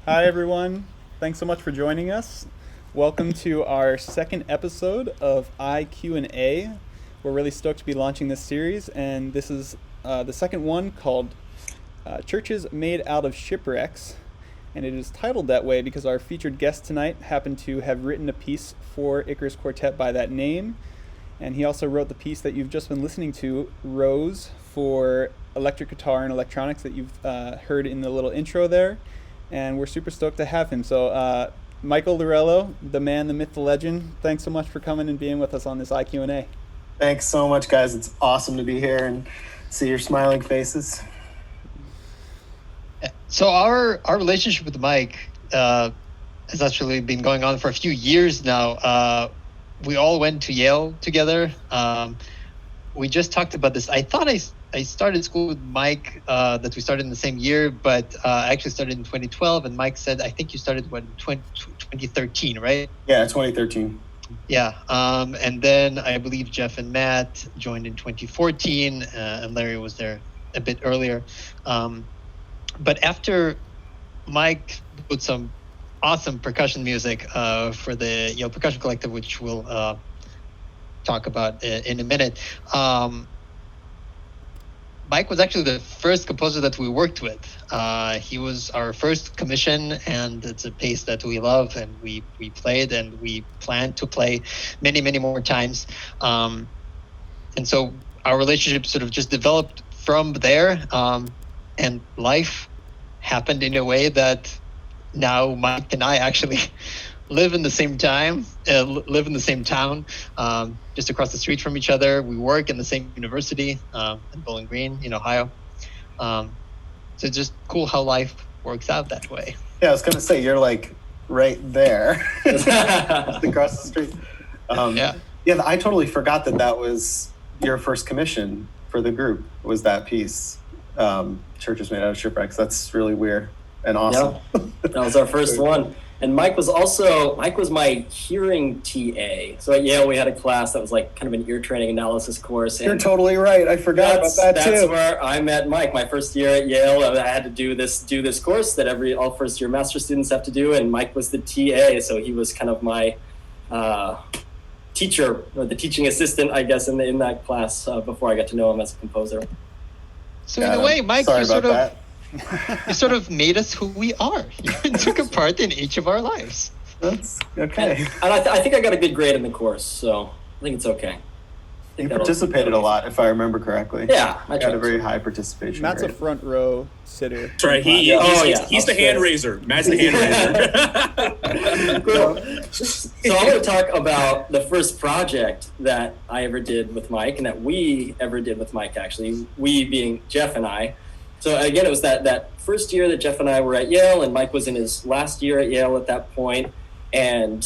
Hi, everyone. Thanks so much for joining us. Welcome to our second episode of IQ&A. We're really stoked to be launching this series, and this is the second one called Churches Made Out of Shipwrecks. And it is titled that way because our featured guest tonight happened to have written a piece for Icarus Quartet by that name. And he also wrote the piece that you've just been listening to, Rose, for electric guitar and electronics that you've heard in the little intro there. And we're super stoked to have him. So Michael Laurello, the man, the myth, the legend, thanks so much for coming and being with us on this IQ&A. Thanks so much, guys. It's awesome to be here and see your smiling faces. So our relationship with Mike has actually been going on for a few years now. We all went to Yale together. We just talked about this. I thought I started school with Mike, that we started in the same year, but I actually started in 2012, and Mike said, I think you started in 2013, right? Yeah, 2013. Yeah, and then I believe Jeff and Matt joined in 2014, and Larry was there a bit earlier. But after Mike put some awesome percussion music for the Yale Percussion Collective, which we'll talk about in a minute, Mike was actually the first composer that we worked with. He was our first commission, and it's a piece that we love, and we played, and we plan to play many, many more times. And so our relationship sort of just developed from there, and life happened in a way that now Mike and I actually live in the same town, just across the street from each other. We work in the same university in Bowling Green, in Ohio. So it's just cool how life works out that way. Yeah, I was gonna say you're like right there, just across the street. Yeah, I totally forgot that was your first commission for the group. Was that piece, Churches Made Out of Shipwrecks? That's really weird and awesome. Yeah, that was our first one. And Mike was my hearing TA. So at Yale, we had a class that was like kind of an ear training analysis course. You're totally right. I forgot about that too. That's where I met Mike. My first year at Yale, I had to do this course that all first year master students have to do. And Mike was the TA. So he was kind of my teacher, or the teaching assistant, I guess, in that class before I got to know him as a composer. So in a way, Mike, you sort of made us who we are. You took a part in each of our lives. That's okay. And I think I got a good grade in the course, so I think it's okay. You participated a lot, if I remember correctly. Yeah, I got a very high participation Matt's grade. A front row sitter. That's right. He's the hand raiser. Matt's the hand raiser. So I want to talk about the first project that I ever did with Mike, and that we ever did with Mike, actually. We being Jeff and I. So again, it was that first year that Jeff and I were at Yale, and Mike was in his last year at Yale at that point. And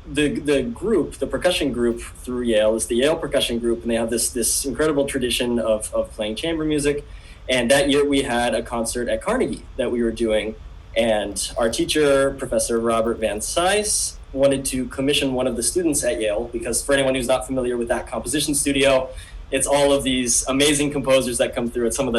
the percussion group through Yale is the Yale Percussion Group, and they have this incredible tradition of playing chamber music. And that year we had a concert at Carnegie that we were doing, and our teacher, Professor Robert Van Cise, wanted to commission one of the students at Yale, because for anyone who's not familiar with that composition studio, it's all of these amazing composers that come through. It's one of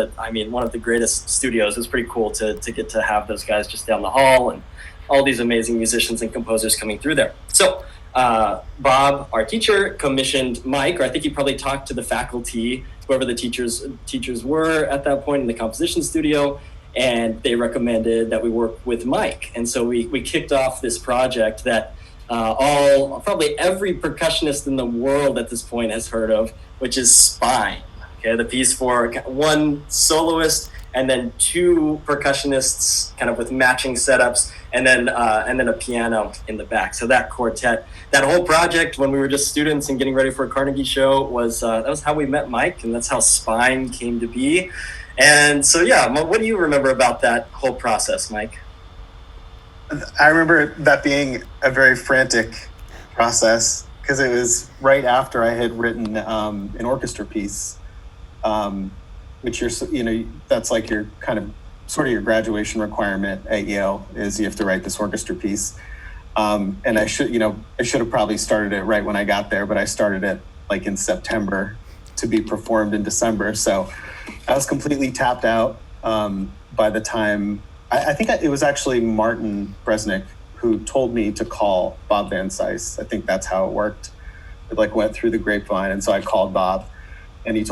the greatest studios. It was pretty cool to get to have those guys just down the hall, and all these amazing musicians and composers coming through there. So Bob, our teacher, commissioned Mike, or I think he probably talked to the faculty, whoever the teachers were at that point in the composition studio, and they recommended that we work with Mike. And so we kicked off this project that probably every percussionist in the world at this point has heard of, which is Spine. Okay, the piece for one soloist and then two percussionists, kind of with matching setups, and then a piano in the back. So that quartet, that whole project, when we were just students and getting ready for a Carnegie show, that was how we met Mike, and that's how Spine came to be. And so, yeah, what do you remember about that whole process, Mike? I remember that being a very frantic process, because it was right after I had written an orchestra piece, which that's like your kind of sort of your graduation requirement at Yale, is you have to write this orchestra piece. And I should have probably started it right when I got there, but I started it like in September to be performed in December. So I was completely tapped out by the time I think it was actually Martin Bresnik who told me to call Bob Van Cise. I think that's how it worked. It like went through the grapevine, and so I called Bob, and he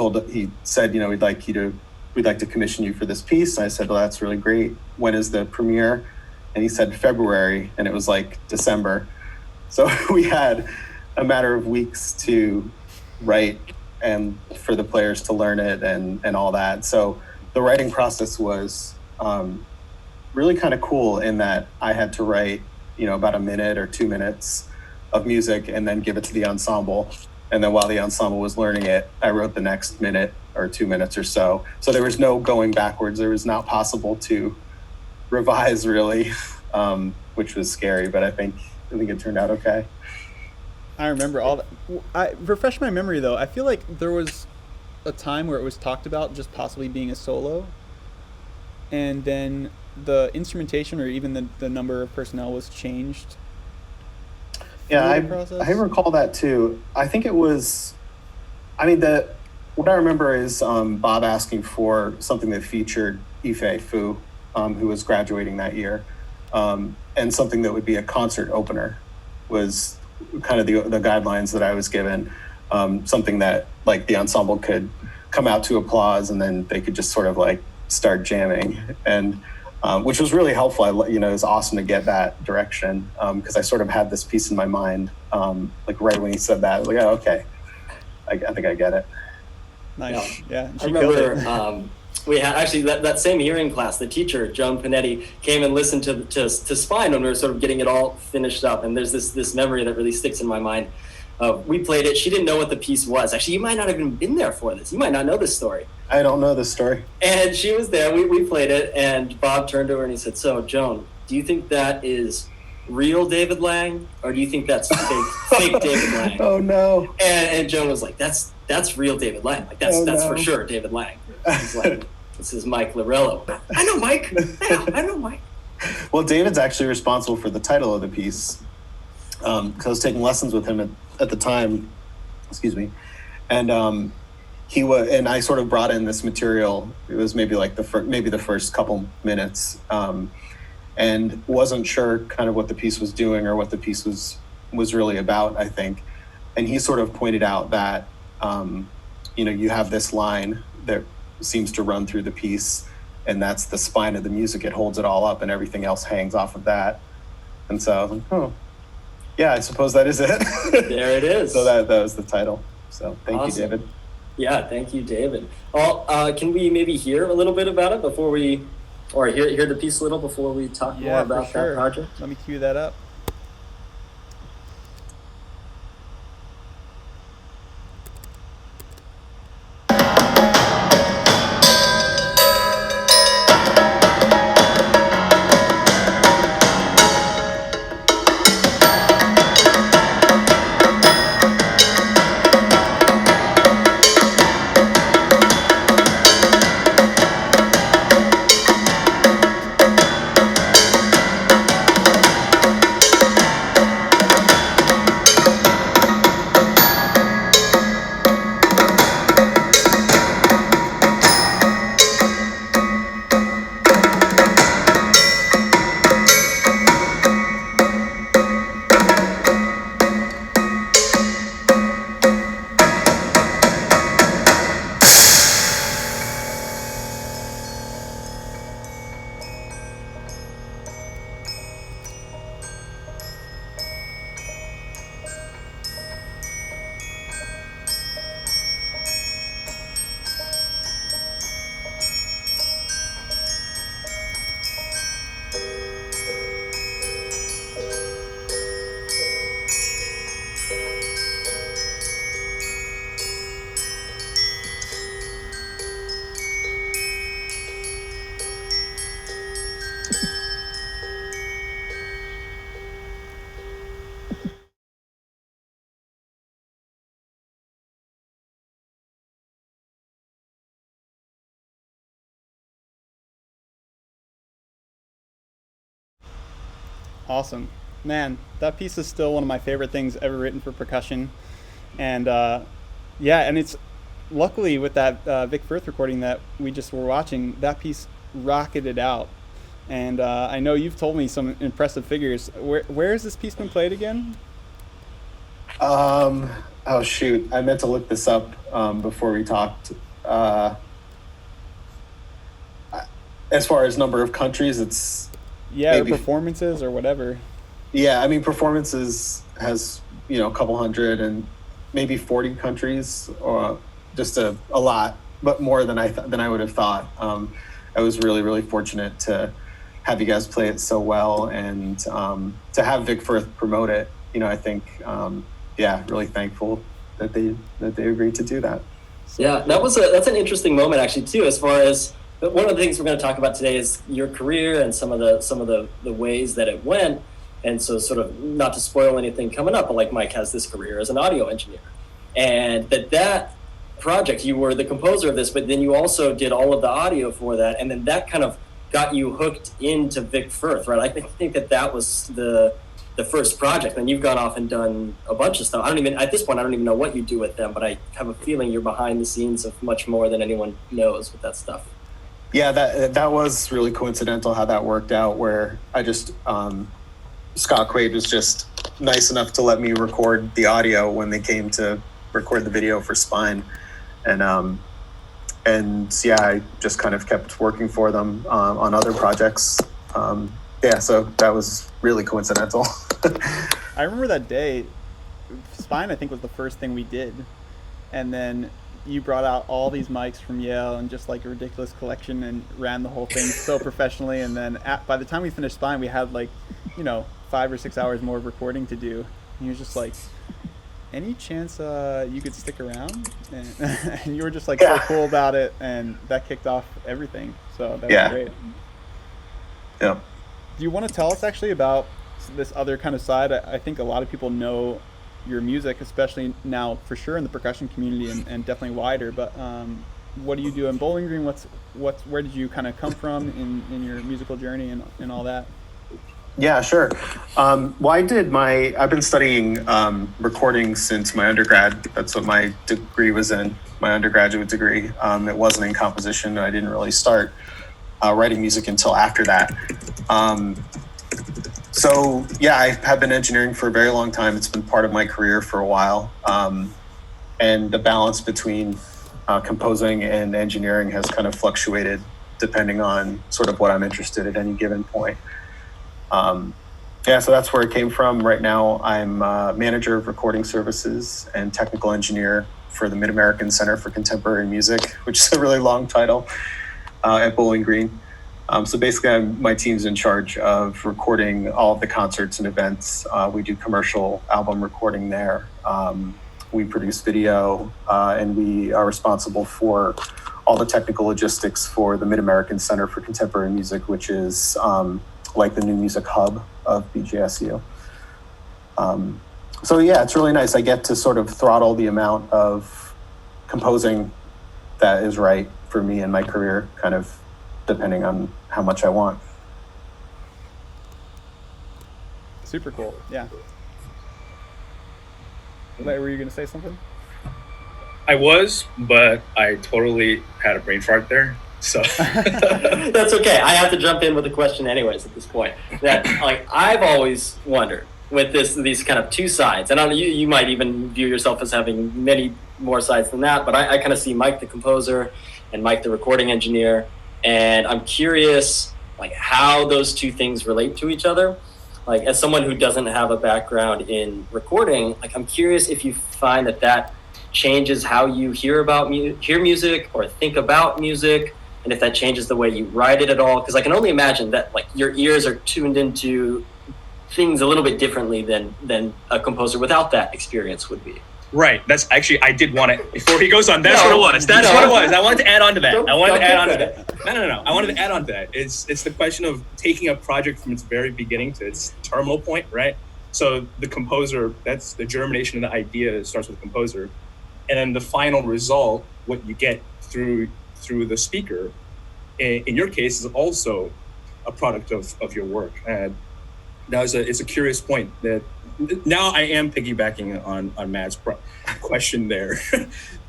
said, we'd like to commission you for this piece. And I said, well, that's really great. When is the premiere? And he said February, and it was like December. So we had a matter of weeks to write and for the players to learn it and all that. So the writing process was really kind of cool in that I had to write, about a minute or 2 minutes of music and then give it to the ensemble. And then while the ensemble was learning it, I wrote the next minute or 2 minutes or so. So there was no going backwards. It was not possible to revise really, which was scary, but I think it turned out okay. I remember all that. Refresh my memory though. I feel like there was a time where it was talked about just possibly being a solo, and then the instrumentation or even the number of personnel was changed. Yeah, I recall that too. I think it was, what I remember is Bob asking for something that featured Ife Fu, who was graduating that year, and something that would be a concert opener was kind of the guidelines that I was given, something that like the ensemble could come out to applause and then they could just sort of like start jamming, and which was really helpful. It was awesome to get that direction because I sort of had this piece in my mind, like right when he said that, I was like, oh, okay, I think I get it. Nice. Yeah. I remember we had actually that same year in class, the teacher, Joan Panetti, came and listened to Spine when we were sort of getting it all finished up. And there's this memory that really sticks in my mind. We played it. She didn't know what the piece was. Actually, you might not have even been there for this. You might not know this story. I don't know this story. And she was there. We played it. And Bob turned to her and he said, so, Joan, do you think that is real David Lang? Or do you think that's fake David Lang? Oh, no. And Joan was like, that's real David Lang. Like, that's for sure David Lang. He's like, this is Mike Laurello. I know Mike. Yeah, I know Mike. Well, David's actually responsible for the title of the piece because I was taking lessons with him at the time. Excuse me, and I sort of brought in this material. It was maybe like the first couple minutes, and wasn't sure kind of what the piece was doing or what the piece was really about. I think, and he sort of pointed out that you have this line that seems to run through the piece, and that's the spine of the music. It holds it all up, and everything else hangs off of that. And so I was like, oh, yeah, I suppose that is it. There it is. So that was the title. So thank you, David. Yeah, thank you, David. Well, can we maybe hear a little bit about it before we, or hear the piece a little before we talk more about that project? Let me cue that up. Awesome. Man, that piece is still one of my favorite things ever written for percussion. And and it's luckily with that Vic Firth recording that we just were watching, that piece rocketed out. And I know you've told me some impressive figures. Where has this piece been played again? Oh shoot, I meant to look this up before we talked. As far as number of countries, it's or performances or whatever. Yeah, I mean, performances has a couple hundred and maybe 40 countries, or just a lot, but more than I would have thought. I was really, really fortunate to have you guys play it so well, and to have Vic Firth promote it. I think really thankful that they agreed to do that. Yeah, that's an interesting moment actually too, as far as one of the things we're going to talk about today is your career and some of the ways that it went. And so, sort of, not to spoil anything coming up, but like Mike has this career as an audio engineer, and that project, you were the composer of this, but then you also did all of the audio for that, and then that kind of got you hooked into Vic Firth, right? I think that was the first project, and you've gone off and done a bunch of stuff. At this point, I don't even know what you do with them, but I have a feeling you're behind the scenes of much more than anyone knows with that stuff. Yeah, that was really coincidental how that worked out, where I just Scott Quaid was just nice enough to let me record the audio when they came to record the video for Spine, and I just kind of kept working for them on other projects. So that was really coincidental. I remember that day. Spine, I think, was the first thing we did, and then you brought out all these mics from Yale and just like a ridiculous collection and ran the whole thing so professionally. And then by the time we finished Spine, we had 5 or 6 hours more of recording to do. And he was just like, any chance you could stick around? And you were just so cool about it, and that kicked off everything. So that was great. Yeah. Do you want to tell us actually about this other kind of side? I think a lot of people know your music, especially now for sure in the percussion community and definitely wider, but what do you do in Bowling Green? Where did you kind of come from in your musical journey and all that? Yeah, sure. I've been studying recording since my undergrad. That's what my degree was in, my undergraduate degree. It wasn't in composition. I didn't really start writing music until after that. I have been engineering for a very long time. It's been part of my career for a while. And the balance between composing and engineering has kind of fluctuated depending on sort of what I'm interested in at any given point. So that's where it came from. Right now, I'm manager of recording services and technical engineer for the Mid-American Center for Contemporary Music, which is a really long title, at Bowling Green. So basically, my team's in charge of recording all of the concerts and events. We do commercial album recording there. We produce video, and we are responsible for all the technical logistics for the Mid-American Center for Contemporary Music, which is like the new music hub of BGSU. It's really nice. I get to sort of throttle the amount of composing that is right for me in my career, kind of depending on how much I want. Super cool. Yeah. Were you going to say something? I was, but I totally had a brain fart there. So that's okay. I have to jump in with a question anyways at this point. That I've always wondered with these kind of two sides, and I don't know, you might even view yourself as having many more sides than that, but I kind of see Mike the composer and Mike the recording engineer, and I'm curious how those two things relate to each other. As someone who doesn't have a background in recording, I'm curious if you find that changes how you hear music or think about music, and if that changes the way you write it at all. Because I can only imagine that your ears are tuned into things a little bit differently than a composer without that experience would be. Right. That's actually, I did want to, before he goes on, that's what it was. That's what it was. I wanted to add on to that. No. I wanted to add on to that. It's the question of taking a project from its very beginning to its terminal point, right? So the composer, that's the germination of the idea, starts with the composer. And then the final result, what you get through the speaker, in your case, is also a product of your work. And it's a curious point that now I am piggybacking on Matt's question there,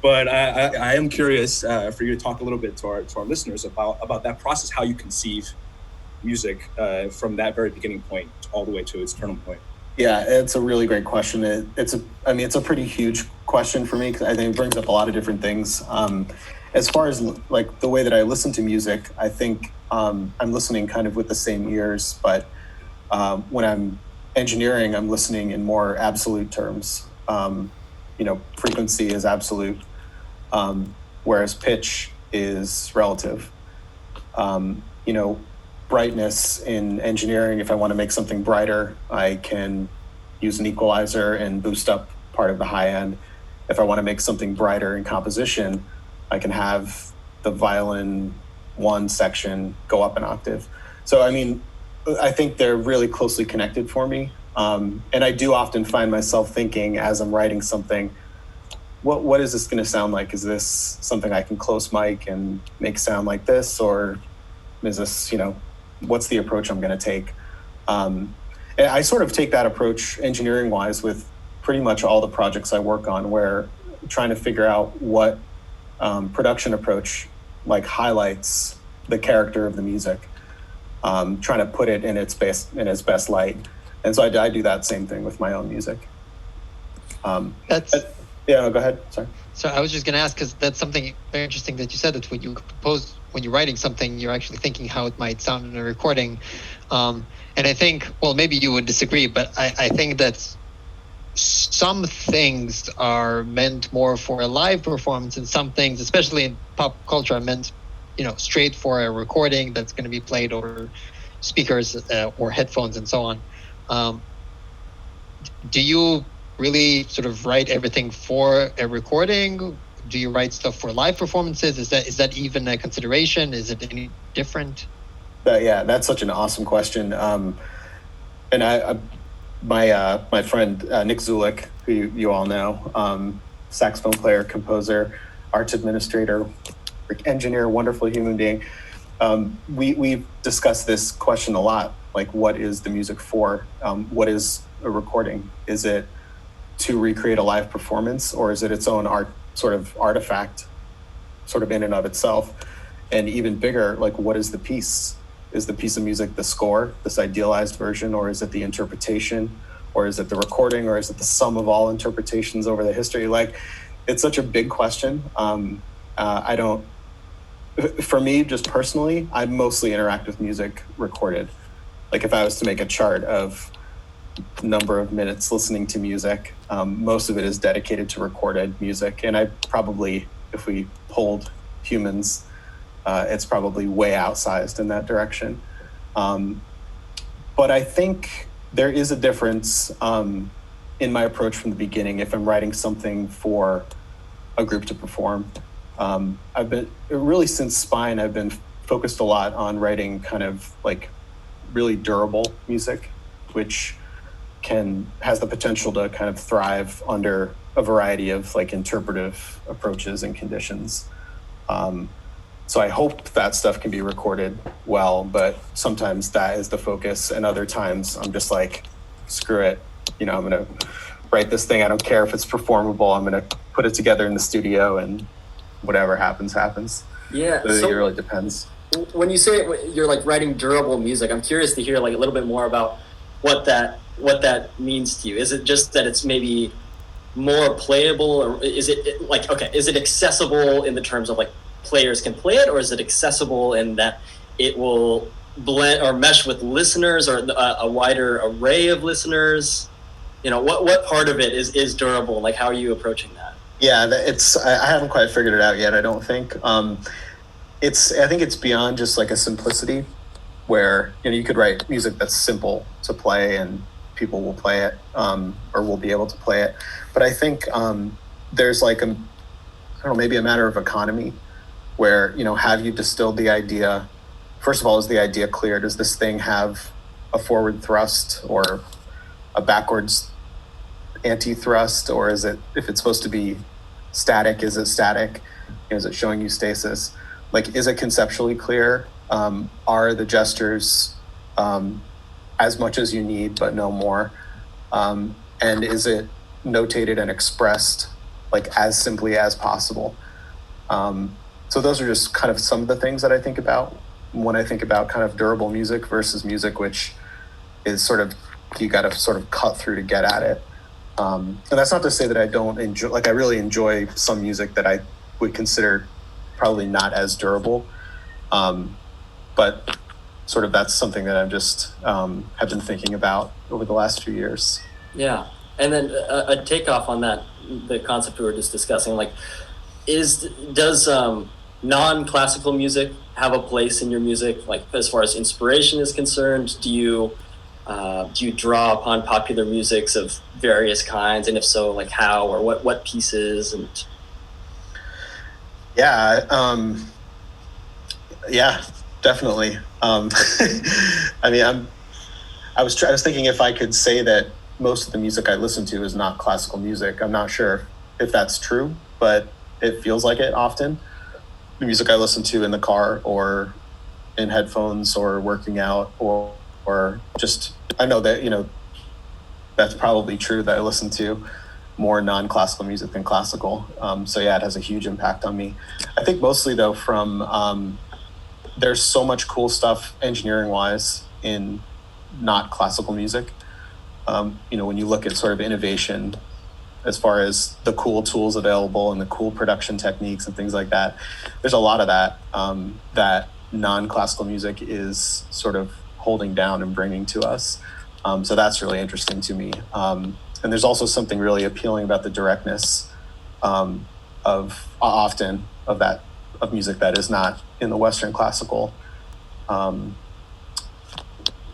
but I am curious for you to talk a little bit to our listeners about that process, how you conceive music from that very beginning point all the way to its terminal point? Yeah, it's a really great question. It's a pretty huge question for me because I think it brings up a lot of different things. As far as like the way that I listen to music, I think I'm listening kind of with the same ears, but when I'm engineering, I'm listening in more absolute terms. Frequency is absolute, whereas pitch is relative. Brightness in engineering, if I want to make something brighter, I can use an equalizer and boost up part of the high end. If I want to make something brighter in composition, I can have the violin 1 section go up an octave. So, I think they're really closely connected for me. And I do often find myself thinking as I'm writing something, what is this going to sound like? Is this something I can close mic and make sound like this? Or is this, what's the approach I'm going to take? And I sort of take that approach engineering wise with pretty much all the projects I work on, where I'm trying to figure out what production approach like highlights the character of the music, trying to put it in its best light. And so I do that same thing with my own music. Go ahead. Sorry. So I was just going to ask, because that's something very interesting that you said, that when you compose, when you're writing something, you're actually thinking how it might sound in a recording. And I think, well, maybe you would disagree, but I think that some things are meant more for a live performance, and some things, especially in pop culture, are meant, straight for a recording that's going to be played over speakers or headphones and so on. Do you really sort of write everything for a recording? Do you write stuff for live performances? Is that even a consideration? Is it any different? Yeah, that's such an awesome question. And my friend Nick Zulik, who you all know, saxophone player, composer, arts administrator, engineer, wonderful human being. We've discussed this question a lot. Like, what is the music for? What is a recording? Is it to recreate a live performance, or is it its own artifact, sort of in and of itself? And even bigger, like, what is the piece? Is the piece of music the score, this idealized version, or is it the interpretation, or is it the recording, or is it the sum of all interpretations over the history? Like, it's such a big question. For me, just personally, I mostly interact with music recorded. Like, if I was to make a chart of number of minutes listening to music, most of it is dedicated to recorded music. And I probably, if we polled humans, it's probably way outsized in that direction. But I think there is a difference in my approach from the beginning if I'm writing something for a group to perform. I've been, really since Spine, I've been focused a lot on writing kind of like really durable music, which has the potential to kind of thrive under a variety of like interpretive approaches and conditions. So I hope that stuff can be recorded well, but sometimes that is the focus, and other times I'm just like, screw it, I'm gonna write this thing. I don't care if it's performable. I'm gonna put it together in the studio, and whatever happens. Yeah, so it really depends. When you say you're like writing durable music, I'm curious to hear like a little bit more about what that means to you. Is it just that it's maybe more playable, or is it like, okay, is it accessible in the terms of like players can play it, or is it accessible in that it will blend or mesh with listeners, or a wider array of listeners? What part of it is durable? Like, how are you approaching that? Yeah, I haven't quite figured it out yet, I don't think. I think it's beyond just like a simplicity where, you could write music that's simple to play and people will play it, or will be able to play it. But I think there's like maybe a matter of economy where, have you distilled the idea? First of all, is the idea clear? Does this thing have a forward thrust or a backwards anti-thrust, or is it, if it's supposed to be static, is it static? Is it showing you stasis? Like, is it conceptually clear? Are the gestures as much as you need, but no more? And is it notated and expressed like as simply as possible? So those are just kind of some of the things that I think about when I think about kind of durable music versus music which is sort of, you got to sort of cut through to get at it. And that's not to say that I don't enjoy, like I really enjoy some music that I would consider probably not as durable. But sort of that's something that I'm just have been thinking about over the last few years. Yeah. And then a takeoff on that, the concept we were just discussing, like, does non-classical music have a place in your music? Like, as far as inspiration is concerned, do you draw upon popular musics of various kinds, and if so, like how or what pieces? And yeah, definitely. I mean, I was thinking if I could say that most of the music I listen to is not classical music. I'm not sure if that's true, but it feels like it often. The music I listen to in the car or in headphones or working out or just, I know that, that's probably true that I listen to more non-classical music than classical. So yeah, it has a huge impact on me. I think mostly though from, there's so much cool stuff engineering wise in not classical music. When you look at sort of innovation as far as the cool tools available and the cool production techniques and things like that, there's a lot of that that non-classical music is sort of holding down and bringing to us. So that's really interesting to me. And there's also something really appealing about the directness of music that is not in the Western classical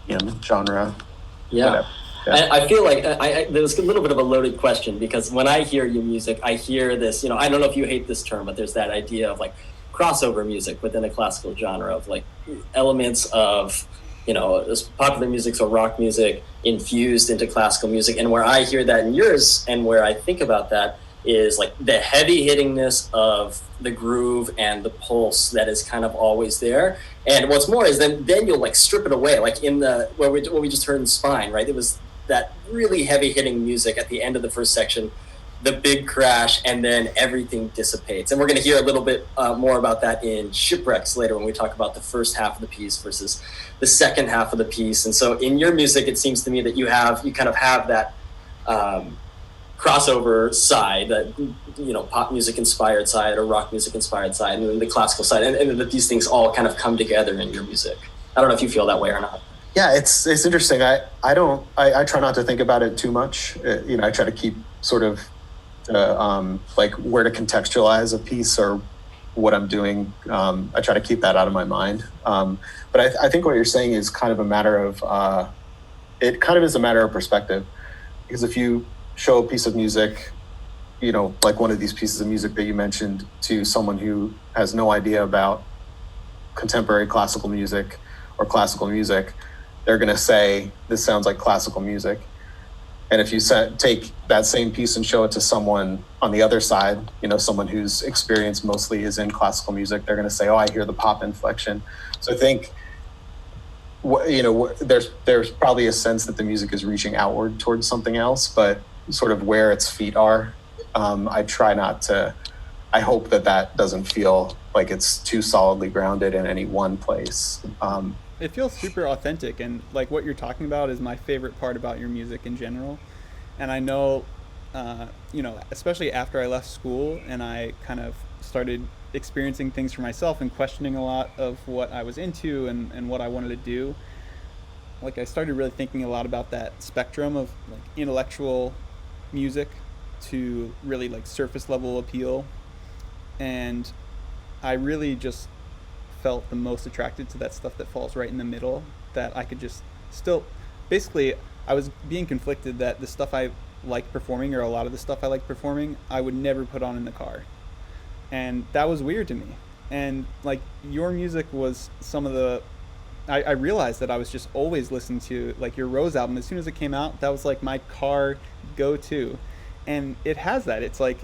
genre. Yeah. Whatever. Yeah. I feel like there's a little bit of a loaded question, because when I hear your music, I hear this, I don't know if you hate this term, but there's that idea of like crossover music within a classical genre, of like elements of, popular music, so rock music infused into classical music. And where I hear that in yours and where I think about that is like the heavy hittingness of the groove and the pulse that is kind of always there. And what's more is then you'll like strip it away, like in what we just heard in Spine, right? It was that really heavy hitting music at the end of the first section, the big crash, and then everything dissipates. And we're going to hear a little bit more about that in Shipwrecks later when we talk about the first half of the piece versus the second half of the piece. And so in your music, it seems to me that you kind of have that crossover side, that pop music inspired side or rock music inspired side, and then the classical side, and that these things all kind of come together in your music. I don't know if you feel that way or not. Yeah, it's interesting. I try not to think about it too much. I try to keep sort of like where to contextualize a piece or what I'm doing. I try to keep that out of my mind. But I think what you're saying is kind of a matter of it kind of is a matter of perspective, because if you show a piece of music, like one of these pieces of music that you mentioned, to someone who has no idea about contemporary classical music or classical music, they're going to say, this sounds like classical music. And if you take that same piece and show it to someone on the other side, someone whose experience mostly is in classical music, they're going to say, oh, I hear the pop inflection. So I think, there's probably a sense that the music is reaching outward towards something else, but sort of where its feet are, I try not to, I hope that doesn't feel like it's too solidly grounded in any one place. It feels super authentic, and like what you're talking about is my favorite part about your music in general. And I know, especially after I left school and I kind of started experiencing things for myself and questioning a lot of what I was into and what I wanted to do, like I started really thinking a lot about that spectrum of like intellectual music to really like surface level appeal. And I really just felt the most attracted to that stuff that falls right in the middle, that I could just still, basically I was being conflicted that the stuff I liked performing, or a lot of the stuff I liked performing, I would never put on in the car. And that was weird to me. And like your music was some of the, I realized that I was just always listening to like your Rose album. As soon as it came out, that was like my car go-to. And it has that. It's like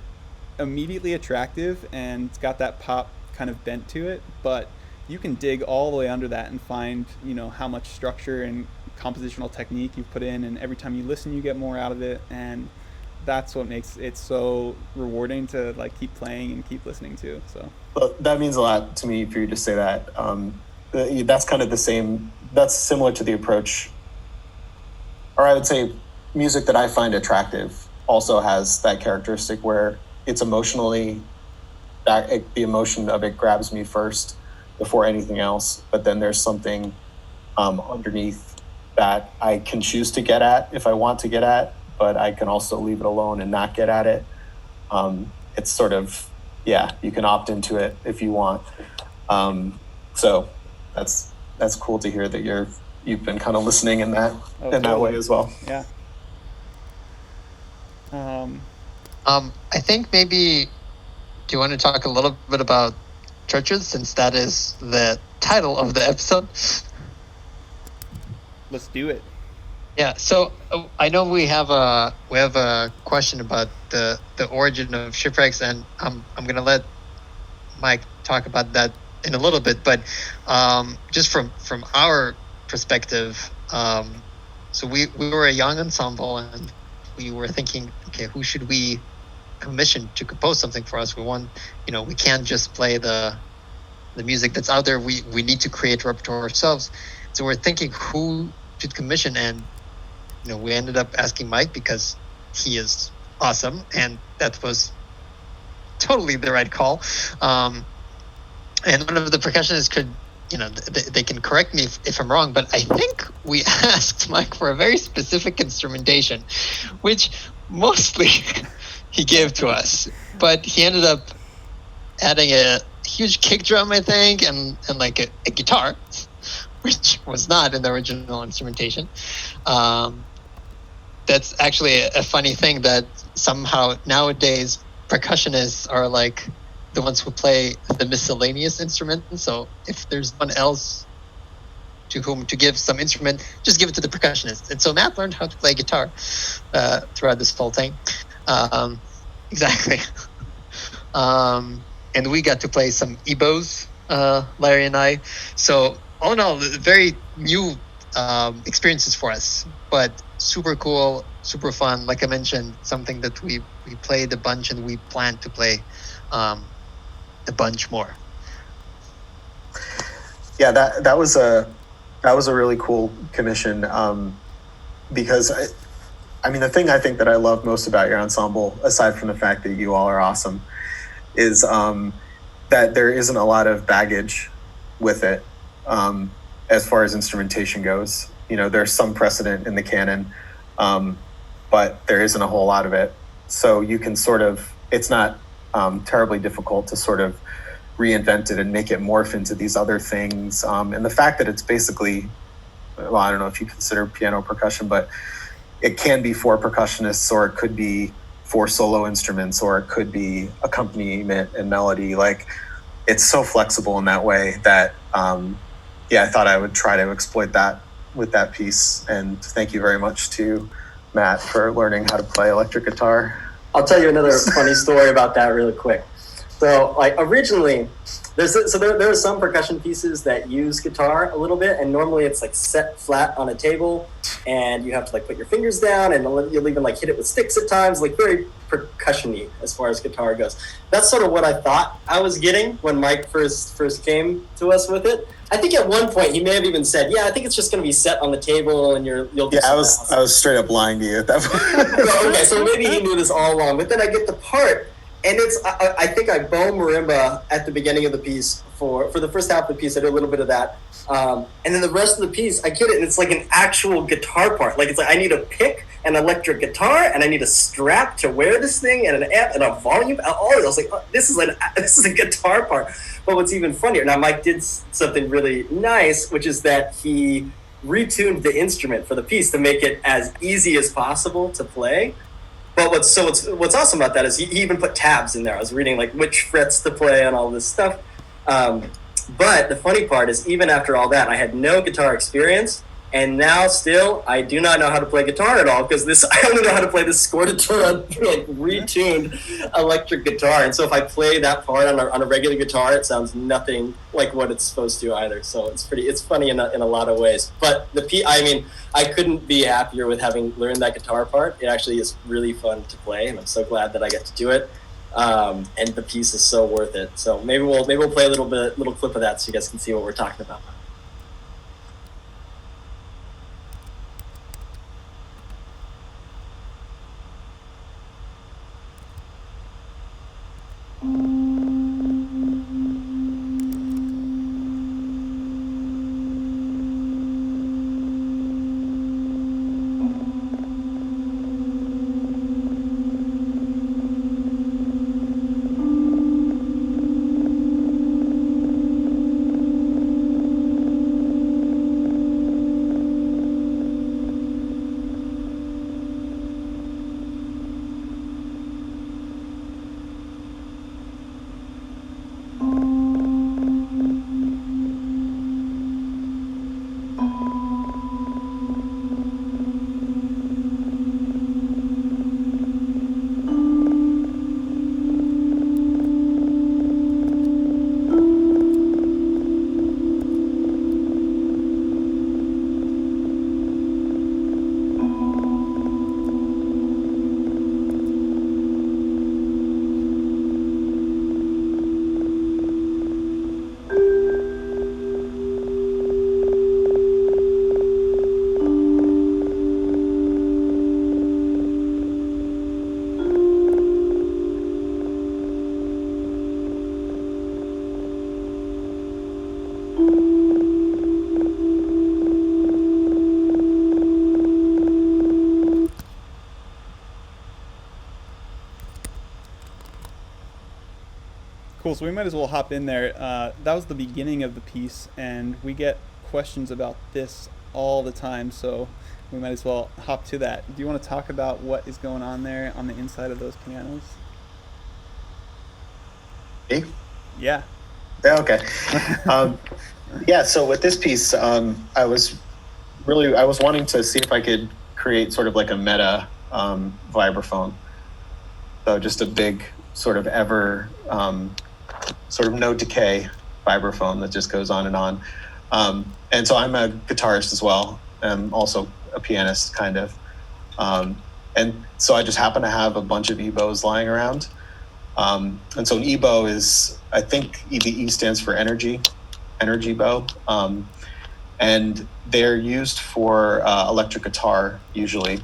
immediately attractive and it's got that pop kind of bent to it, but you can dig all the way under that and find, how much structure and compositional technique you put in, and every time you listen you get more out of it, and that's what makes it so rewarding to like keep playing and keep listening to. So well, that means a lot to me for you to say that. that's kind of the same. That's similar to the approach, or I would say, music that I find attractive also has that characteristic where it's emotionally, the emotion of it grabs me first before anything else. But then there's something underneath that I can choose to get at if I want to get at, but I can also leave it alone and not get at it. It's sort of, you can opt into it if you want. So that's cool to hear that you've been kind of listening in that way as well. Yeah. I think maybe, do you want to talk a little bit about churches, since that is the title of the episode? Let's do it. Yeah. So I know we have a question about the origin of Shipwrecks, and I'm gonna let Mike talk about that in a little bit. But just from our perspective, so we were a young ensemble, and we were thinking, okay, who should we commission to compose something for us? We want, we can't just play the music that's out there. We need to create repertoire ourselves. So we're thinking who should commission, and we ended up asking Mike because he is awesome, and that was totally the right call. And one of the percussionists could, they can correct me if I'm wrong, but I think we asked Mike for a very specific instrumentation, which mostly he gave to us, but he ended up adding a huge kick drum, I think, and like a guitar, which was not in the original instrumentation. That's actually a funny thing that somehow nowadays percussionists are like the ones who play the miscellaneous instrument. So if there's one else to whom to give some instrument, just give it to the percussionist. And so Matt learned how to play guitar throughout this whole thing. Exactly. And we got to play some ebos, Larry and I. So all in all, very new experiences for us, but super cool, super fun. Like I mentioned, something that we played a bunch, and we plan to play a bunch more. Yeah, that was a really cool commission, because I mean, the thing I think that I love most about your ensemble, aside from the fact that you all are awesome, is that there isn't a lot of baggage with it as far as instrumentation goes. There's some precedent in the canon, but there isn't a whole lot of it. So you can it's not terribly difficult to sort of reinvent it and make it morph into these other things. And the fact that it's basically, well, I don't know if you consider piano percussion, but it can be for percussionists, or it could be for solo instruments, or it could be accompaniment and melody. Like, it's so flexible in that way that, I thought I would try to exploit that with that piece. And thank you very much to Matt for learning how to play electric guitar. I'll tell you another funny story about that really quick. So, like, originally, there are some percussion pieces that use guitar a little bit, and normally it's like set flat on a table, and you have to like put your fingers down, and you'll even like hit it with sticks at times, like very percussion-y as far as guitar goes. That's sort of what I thought I was getting when Mike first came to us with it. I think at one point he may have even said, "Yeah, I think it's just going to be set on the table, and you'll." Do I was straight up lying to you at that point. Okay, so maybe he knew this all along, but then I get the part. And I think I bow marimba at the beginning of the piece for the first half of the piece. I do a little bit of that. And then the rest of the piece, I get it. And it's like an actual guitar part. Like, it's like I need a pick, an electric guitar, and I need a strap to wear this thing, and an amp, and a volume. All of it. I was like, oh, this is a guitar part. But what's even funnier, now Mike did something really nice, which is that he retuned the instrument for the piece to make it as easy as possible to play. But what's awesome about that is he even put tabs in there. I was reading like which frets to play and all this stuff. But the funny part is, even after all that, I had no guitar experience, and now still I do not know how to play guitar at all, because I only know how to play this scordatura like retuned electric guitar. And so if I play that part on a regular guitar, it sounds nothing like what it's supposed to either. So it's funny in a lot of ways. But I couldn't be happier with having learned that guitar part. It actually is really fun to play, and I'm so glad that I get to do it. And the piece is so worth it. So maybe we'll play a little clip of that so you guys can see what we're talking about. Cool. So we might as well hop in there. That was the beginning of the piece, and we get questions about this all the time. So we might as well hop to that. Do you want to talk about what is going on there on the inside of those pianos? Me? Yeah. Yeah, okay. Yeah, so with this piece, I was wanting to see if I could create sort of like a meta vibraphone. So just a big sort of sort of no decay vibraphone that just goes on and on. And so I'm a guitarist as well. I'm also a pianist, kind of. And so I just happen to have a bunch of EBOs lying around. And so an EBO is, I think the E stands for energy bow. And they're used for electric guitar usually.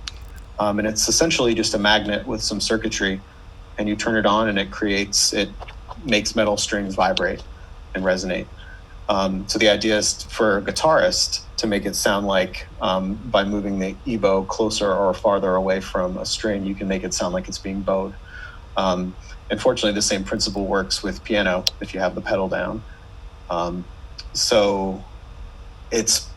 And it's essentially just a magnet with some circuitry, and you turn it on and it makes metal strings vibrate and resonate. So the idea is for a guitarist to make it sound like by moving the EBO closer or farther away from a string, you can make it sound like it's being bowed. Unfortunately, the same principle works with piano if you have the pedal down. So it's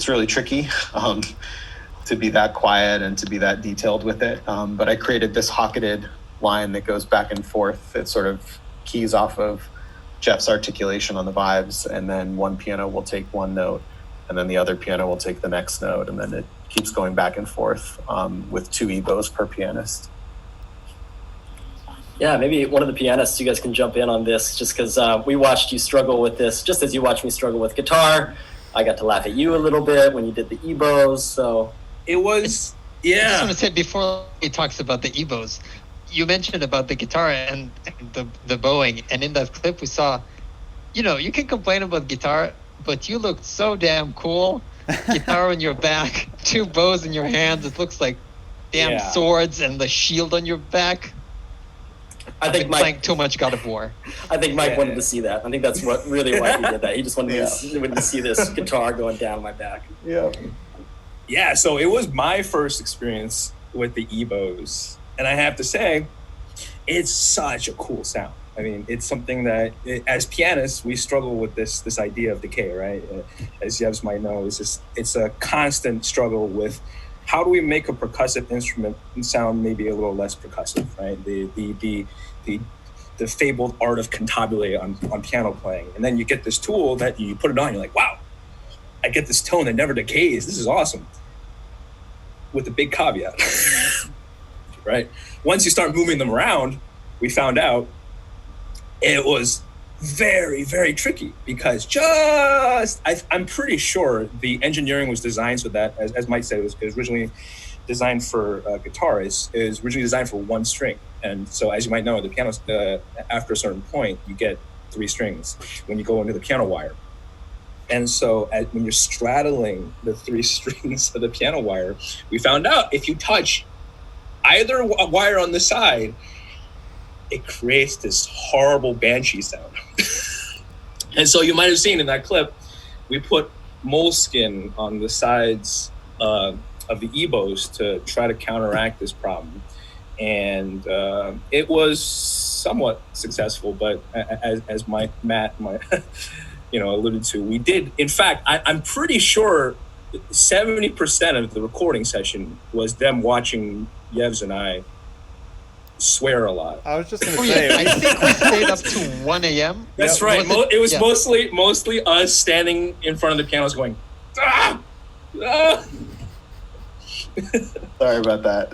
really tricky to be that quiet and to be that detailed with it. But I created this hocketed line that goes back and forth. It sort of keys off of Jeff's articulation on the vibes, and then one piano will take one note, and then the other piano will take the next note, and then it keeps going back and forth with 2 EBOs per pianist. Yeah, maybe one of the pianists, you guys can jump in on this, just because we watched you struggle with this, just as you watched me struggle with guitar. I got to laugh at you a little bit when you did the EBOs, so... It was, I just want to say, before he talks about the EBOs, you mentioned about the guitar and the bowing, and in that clip we saw, you can complain about guitar, but you looked so damn cool. Guitar on your back, 2 bows in your hands, it looks like damn swords, and the shield on your back. I think Mike playing too much God of War. I think Mike wanted to see that. I think that's really why he did that. He just wanted to see this guitar going down my back. Yeah. Yeah, so it was my first experience with the EBOs. And I have to say, it's such a cool sound. I mean, it's something that, as pianists, we struggle with this idea of decay, right? As Yevs might know, it's a constant struggle with how do we make a percussive instrument sound maybe a little less percussive, right? The fabled art of cantabile on piano playing. And then you get this tool that you put it on, you're like, wow, I get this tone that never decays. This is awesome. With a big caveat, right? Once you start moving them around, we found out it was very, very tricky because I'm pretty sure the engineering was designed so that, as Mike said, it was originally designed for guitar, is originally designed for 1 string. And so, as you might know, the piano, after a certain point, you get 3 strings when you go into the piano wire. And so when you're straddling the 3 strings of the piano wire, we found out if you touch either wire on the side, it creates this horrible banshee sound. And so you might have seen in that clip, we put moleskin on the sides of the EBOs to try to counteract this problem. And it was somewhat successful, but as Matt alluded to, we did. In fact, I'm pretty sure 70% of the recording session was them watching Yevs and I swear a lot. I was just going to say. I think we stayed up to 1 a.m. That's right. It was mostly us standing in front of the pianos going, ah! Ah! Sorry about that.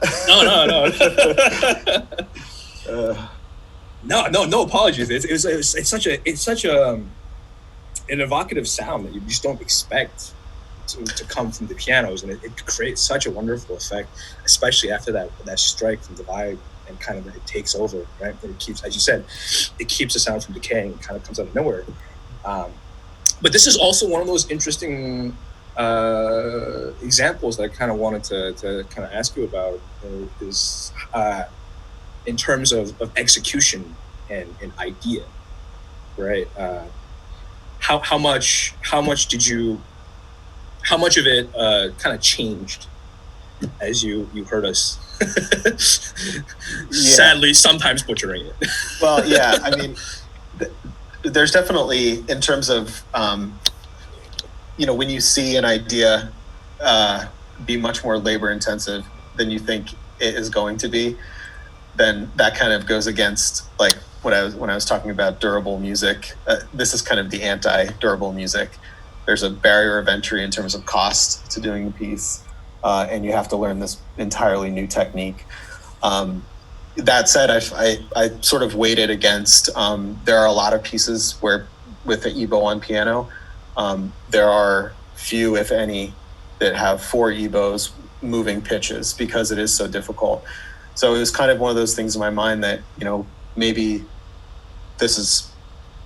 No apologies. It's such an evocative sound that you just don't expect to come from the pianos, and it creates such a wonderful effect, especially after that strike from the vibe, and kind of it takes over, right? And it keeps, as you said, it keeps the sound from decaying. It kind of comes out of nowhere. But this is also one of those interesting examples that I kind of wanted to kind of ask you about, is in terms of execution and idea, right? How much of it kind of changed as you heard us sadly sometimes butchering it? Well, yeah, I mean, there's definitely, in terms of, when you see an idea be much more labor intensive than you think it is going to be, then that kind of goes against like when I was talking about durable music. This is kind of the anti-durable music. There's a barrier of entry in terms of cost to doing the piece, and you have to learn this entirely new technique. That said, I sort of weighed it against. There are a lot of pieces where with the EBow on piano, there are few, if any, that have 4 EBows moving pitches because it is so difficult. So it was kind of one of those things in my mind that, maybe this is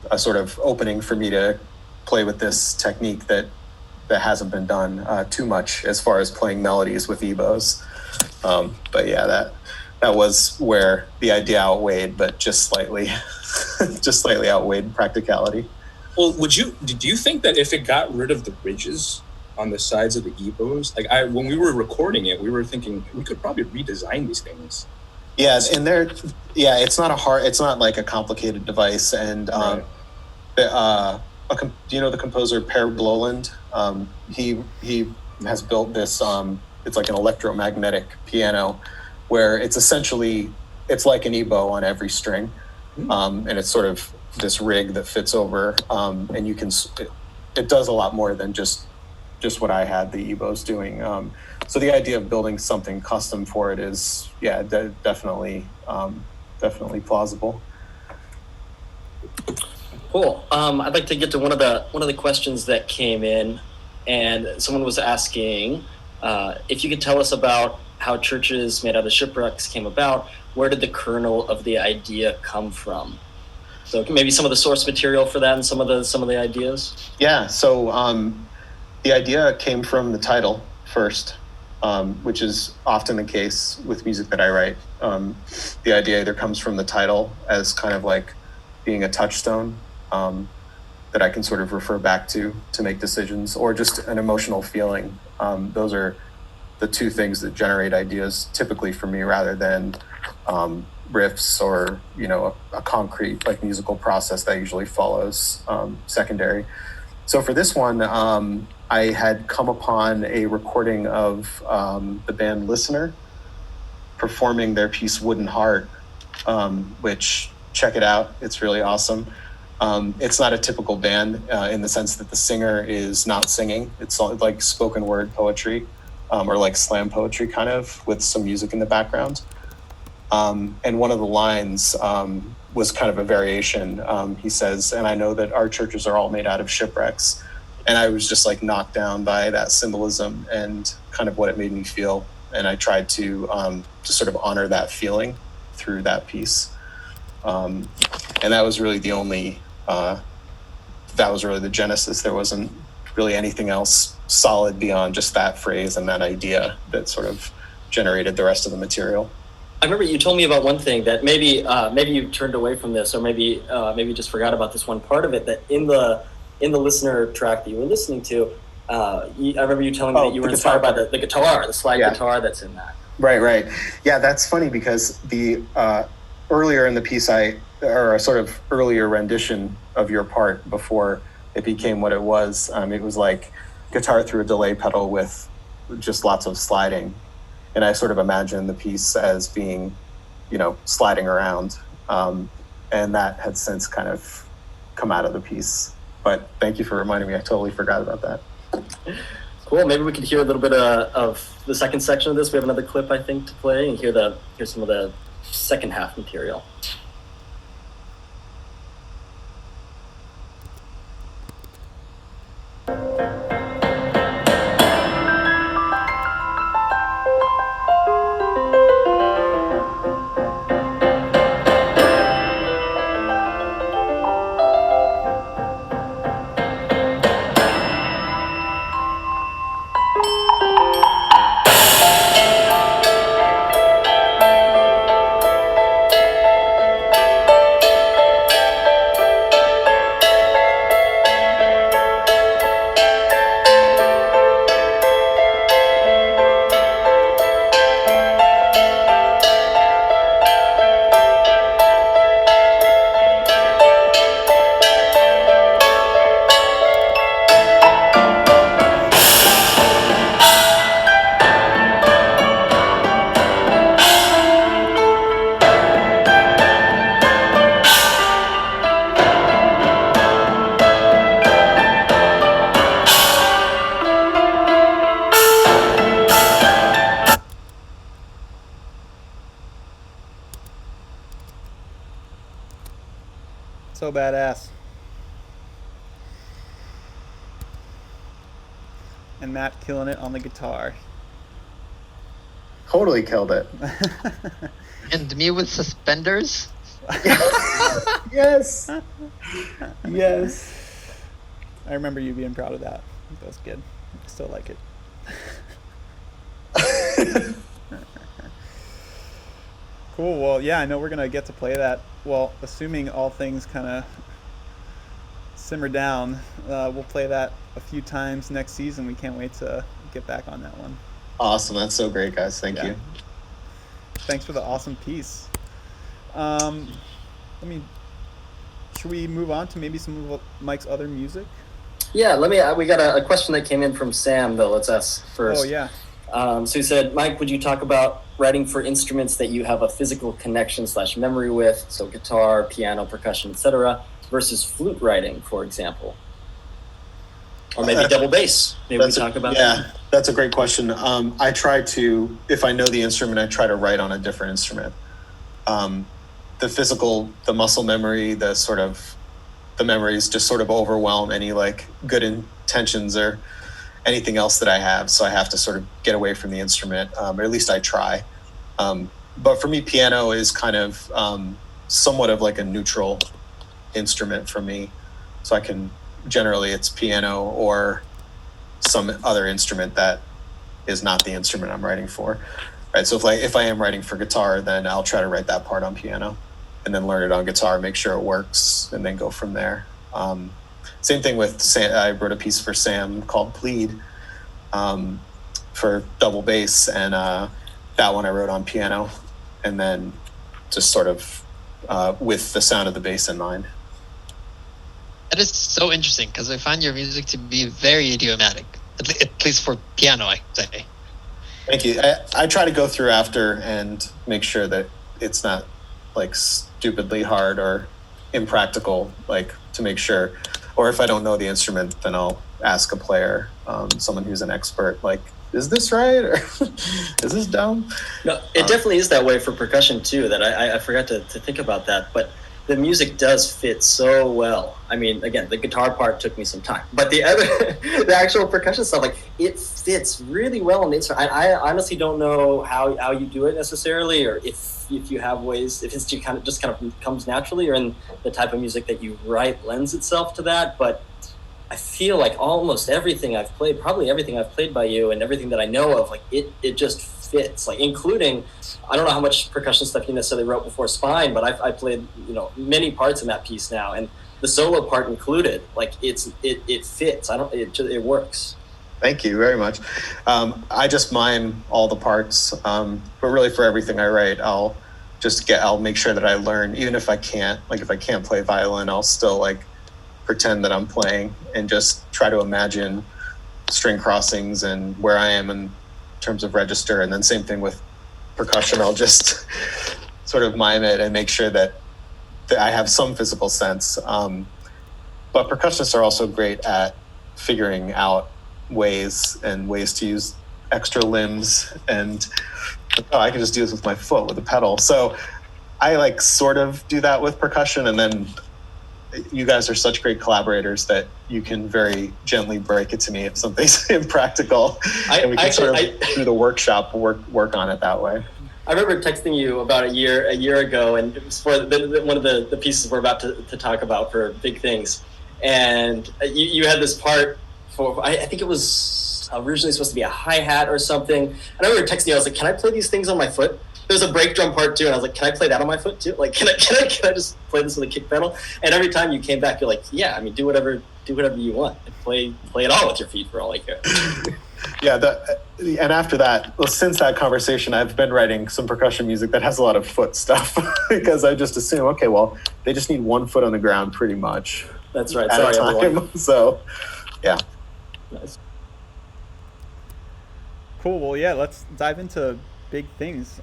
a sort of opening for me to play with this technique that hasn't been done too much as far as playing melodies with EBows. But yeah, that was where the idea outweighed, but just slightly outweighed practicality. Well, do you think that if it got rid of the ridges on the sides of the EBows, when we were recording it, we were thinking we could probably redesign these things. Yes, and it's not like a complicated device. And Right. the composer Per Bloland? He has built this. It's like an electromagnetic piano, where it's like an EBow on every string, and it's sort of this rig that fits over, and you can. It does a lot more than just what I had the EBows doing. So the idea of building something custom for it is, definitely plausible. Cool. I'd like to get to one of the questions that came in, and someone was asking if you could tell us about how Churches Made Out of Shipwrecks came about. Where did the kernel of the idea come from? So maybe some of the source material for that and some of the ideas. Yeah. So the idea came from the title first, which is often the case with music that I write. The idea either comes from the title as kind of like being a touchstone that I can sort of refer back to make decisions, or just an emotional feeling. Those are the two things that generate ideas typically for me, rather than riffs or a concrete like musical process that usually follows secondary. So for this one, I had come upon a recording of the band Listener performing their piece Wooden Heart, which, check it out, it's really awesome. It's not a typical band in the sense that the singer is not singing. It's like spoken word poetry, or like slam poetry kind of, with some music in the background. And one of the lines was kind of a variation. He says, "And I know that our churches are all made out of shipwrecks." And I was just like knocked down by that symbolism and kind of what it made me feel. And I tried to sort of honor that feeling through that piece. And that was really the only, that was really the genesis. There wasn't really anything else solid beyond just that phrase and that idea that sort of generated the rest of the material. I remember you told me about one thing that maybe you turned away from this, or maybe you just forgot about this one part of it, that in the Listener track that you were listening to, I remember you telling me that you were inspired by the guitar, the slide guitar that's in that. Right. Yeah, that's funny because the earlier in the piece, or a sort of earlier rendition of your part before it became what it was like guitar through a delay pedal with just lots of sliding. And I sort of imagined the piece as being, sliding around. And that had since kind of come out of the piece. But thank you for reminding me. I totally forgot about that. Cool. Maybe we could hear a little bit of the second section of this. We have another clip, I think, to play, and hear some of the second half material. So badass. And Matt killing it on the guitar. Totally killed it. And me with suspenders. Yes. Yes. I remember you being proud of that. That was good. I still like it. Cool. Well, yeah, I know we're going to get to play that. Well, assuming all things kind of simmer down, we'll play that a few times next season. We can't wait to get back on that one. Awesome. That's so great, guys. Thank you. Thanks for the awesome piece. Should we move on to maybe some of Mike's other music? Yeah, we got a question that came in from Sam, though. Let's ask first. Oh, yeah. So he said, Mike, would you talk about writing for instruments that you have a physical connection / memory with, so guitar, piano, percussion, etc., versus flute writing, for example? Or maybe double bass. Maybe we talk about that. Yeah, that's a great question. I try to, if I know the instrument, I try to write on a different instrument. The physical, the muscle memory, the memories just sort of overwhelm any like good intentions or anything else that I have. So I have to sort of get away from the instrument, or at least I try. But for me, piano is kind of somewhat of like a neutral instrument for me. So I can, generally it's piano or some other instrument that is not the instrument I'm writing for. Right. So if I am writing for guitar, then I'll try to write that part on piano and then learn it on guitar, make sure it works, and then go from there. Same thing with Sam. I wrote a piece for Sam called Bleed for double bass, and that one I wrote on piano, and then just sort of with the sound of the bass in mind. That is so interesting because I find your music to be very idiomatic, at least for piano, I say. Thank you. I try to go through after and make sure that it's not like stupidly hard or impractical, like to make sure. Or if I don't know the instrument, then I'll ask a player, someone who's an expert, like, is this right? Or is this dumb? No, it definitely is that way for percussion too, that I forgot to think about that. But the music does fit so well. I mean, again, the guitar part took me some time, but the actual percussion stuff, like it fits really well on the instrument. I honestly don't know how you do it necessarily, or if you have ways, if it's just kind of comes naturally, or in the type of music that you write lends itself to that. But I feel like almost everything I've played, probably everything I've played by you, and everything that I know of, like it just fits. Like including, I don't know how much percussion stuff you necessarily wrote before Spine, but I played many parts in that piece now, and the solo part included. Like it fits. It works. Thank you very much. I just mime all the parts, but really for everything I write, I'll make sure that I learn, even if I can't play violin, I'll still like pretend that I'm playing and just try to imagine string crossings and where I am in terms of register. And then same thing with percussion, I'll just sort of mime it and make sure that I have some physical sense. But percussionists are also great at figuring out ways to use extra limbs, and I can just do this with my foot with a pedal. So I like sort of do that with percussion, and then you guys are such great collaborators that you can very gently break it to me if something's impractical, and we can through the workshop work on it that way. I remember texting you about a year ago, and it was for one of the pieces we're about to talk about for Big Things, and you had this part for, I think it was originally supposed to be a hi-hat or something, and I remember texting you, I was like, can I play these things on my foot? There's a break drum part too, and I was like, can I play that on my foot too? Like, can I just play this with a kick pedal? And every time you came back, you're like, yeah, I mean, do whatever you want. Play it all with your feet for all I care. Yeah, and after that, since that conversation, I've been writing some percussion music that has a lot of foot stuff because I just assume, okay, well, they just need one foot on the ground pretty much. That's right. Sorry, everyone. So, yeah. Nice. Cool. Well, yeah, let's dive into Big Things.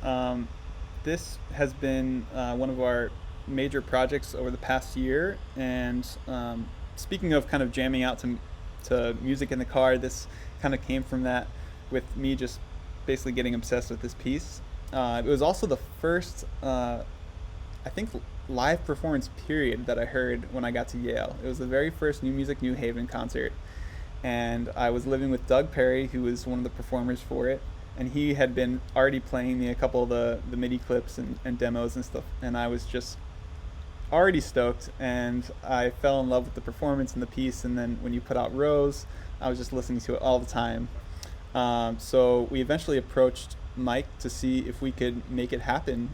This has been one of our major projects over the past year, and speaking of kind of jamming out to music in the car, this kind of came from that, with me just basically getting obsessed with this piece. It was also the first I think, live performance period that I heard when I got to Yale. It was the very first New Music New Haven concert, and I was living with Doug Perry, who was one of the performers for it, and he had been already playing me a couple of the MIDI clips and demos and stuff, and I was just already stoked, and I fell in love with the performance and the piece. And then when you put out Rose, I was just listening to it all the time. So we eventually approached Mike to see if we could make it happen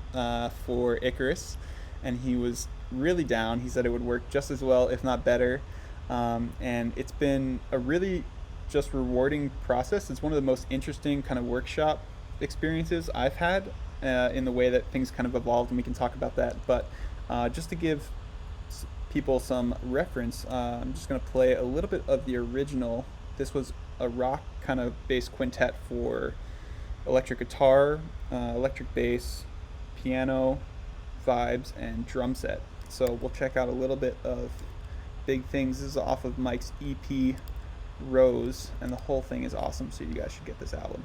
for Icarus, and he was really down. He said it would work just as well, if not better. And it's been a really just rewarding process. It's one of the most interesting kind of workshop experiences I've had in the way that things kind of evolved, and we can talk about that. But just to give people some reference, I'm just going to play a little bit of the original. This was a rock kind of bass quintet for electric guitar, electric bass, piano, vibes, and drum set. So we'll check out a little bit of Big Things. This is off of Mike's EP Rose, and the whole thing is awesome, so you guys should get this album.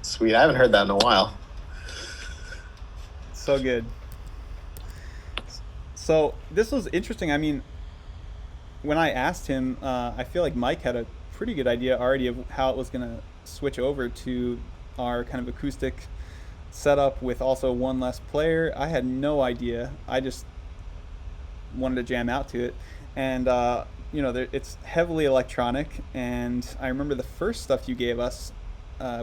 Sweet. I haven't heard that in a while. So good. So this was interesting. I mean, when I asked him, I feel like Mike had a pretty good idea already of how it was going to switch over to our kind of acoustic setup with also one less player. I had no idea. I just wanted to jam out to it. And, it's heavily electronic. And I remember the first stuff you gave us,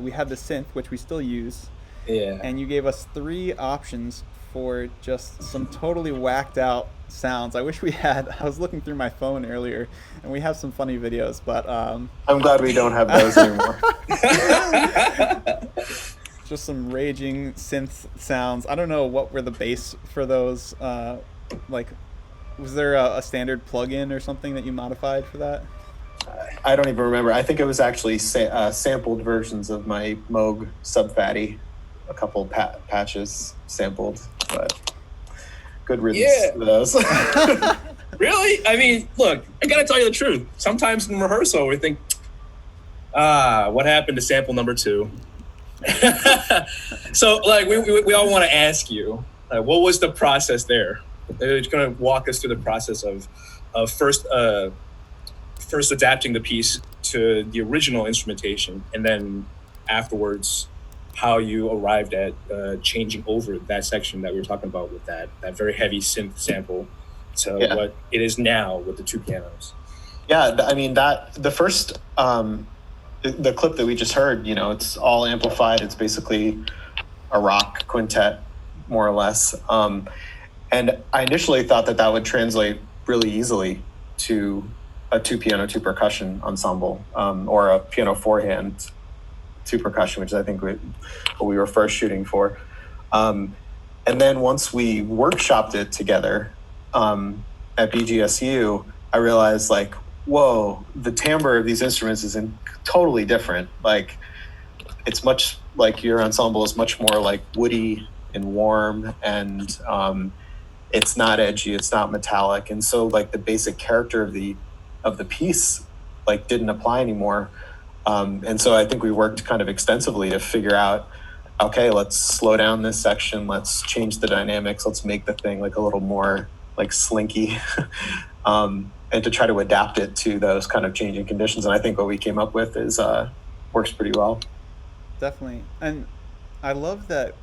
we had the synth, which we still use. Yeah. And you gave us 3 options for just some totally whacked out sounds. I wish we had. I was looking through my phone earlier, and we have some funny videos, but I'm glad we don't have those anymore. Just some raging synth sounds. I don't know what were the bass for those. Was there a standard plug-in or something that you modified for that? I don't even remember. I think it was actually sampled versions of my Moog Sub-Fatty. A couple patches sampled, but good riddance to those. Really? I mean, look, I gotta tell you the truth. Sometimes in rehearsal, we think, what happened to sample number 2? So, like, we all want to ask you, what was the process there? It's going to walk us through the process of first adapting the piece to the original instrumentation, and then afterwards, how you arrived at changing over that section that we were talking about with that very heavy synth sample to what it is now with the 2 pianos. Yeah, I mean, the first the clip that we just heard, it's all amplified. It's basically a rock quintet, more or less. And I initially thought that would translate really easily to a 2 piano, 2 percussion ensemble, or a piano 4-hand, 2 percussion, which I think what we were first shooting for. And then once we workshopped it together at BGSU, I realized, like, whoa, the timbre of these instruments is totally different. Like, it's much like your ensemble is much more like woody and warm, and it's not edgy, it's not metallic. And so, like, the basic character of the piece, like, didn't apply anymore. And so I think we worked kind of extensively to figure out, okay, let's slow down this section, let's change the dynamics, let's make the thing like a little more like slinky, and to try to adapt it to those kind of changing conditions. And I think what we came up with is works pretty well. Definitely. And I love that,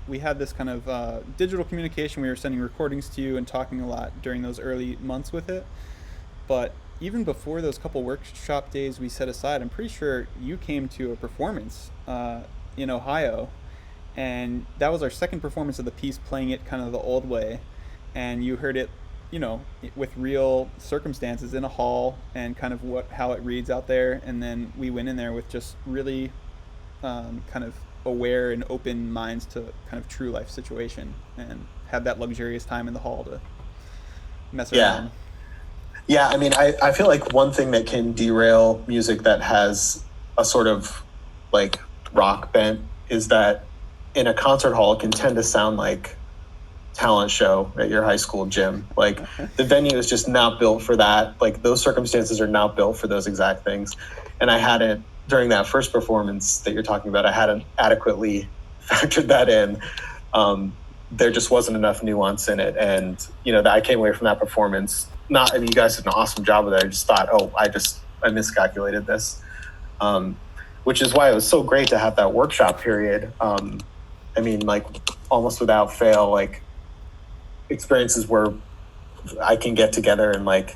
we had this kind of digital communication. We were sending recordings to you and talking a lot during those early months with it. But even before those couple workshop days we set aside, I'm pretty sure you came to a performance in Ohio, and that was our second performance of the piece, playing it kind of the old way, and you heard it, with real circumstances in a hall and kind of how it reads out there, and then we went in there with just really kind of aware and open minds to kind of true life situation, and had that luxurious time in the hall to mess around. Yeah, I mean, I feel like one thing that can derail music that has a sort of like rock bent is that in a concert hall, it can tend to sound like talent show at your high school gym. Like the venue is just not built for that. Like those circumstances are not built for those exact things. And I hadn't, during that first performance that you're talking about, I hadn't adequately factored that in. There just wasn't enough nuance in it. And, that I came away from that performance, you guys did an awesome job with it. I just thought, I miscalculated this. Which is why it was so great to have that workshop period. I mean, like almost without fail, like experiences where I can get together and like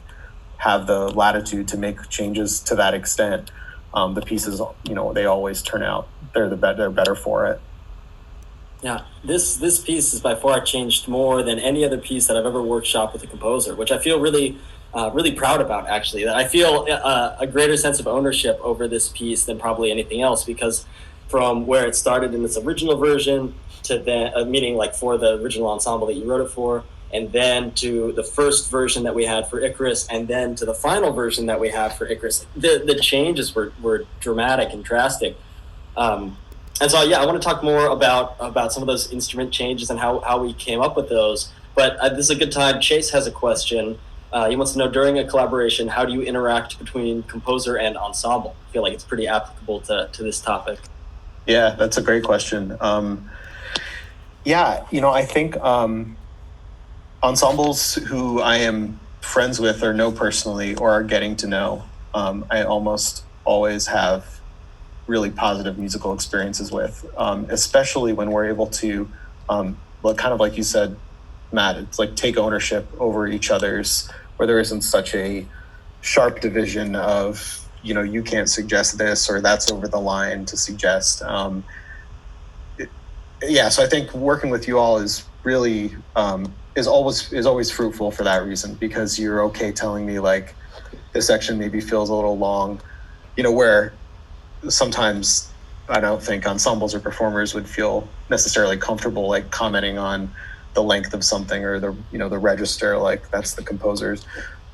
have the latitude to make changes to that extent. The pieces, they always turn out, they're better for it. Yeah, this piece is by far changed more than any other piece that I've ever workshopped with a composer, which I feel really proud about, actually. I feel a greater sense of ownership over this piece than probably anything else, because from where it started in its original version to then, meaning like for the original ensemble that you wrote it for, and then to the first version that we had for Icarus, and then to the final version that we have for Icarus, the changes were dramatic and drastic. And so, I want to talk more about some of those instrument changes and how we came up with those. But this is a good time. Chase has a question. He wants to know, during a collaboration, how do you interact between composer and ensemble? I feel like it's pretty applicable to this topic. Yeah, that's a great question. I think ensembles who I am friends with or know personally or are getting to know, I almost always have really positive musical experiences with, especially when we're able to, kind of like you said, Matt, it's like take ownership over each other's, where there isn't such a sharp division of, you can't suggest this or that's over the line to suggest. So I think working with you all is really, is always fruitful for that reason, because you're okay telling me like this section maybe feels a little long, where sometimes I don't think ensembles or performers would feel necessarily comfortable like commenting on the length of something or the register, like that's the composer's.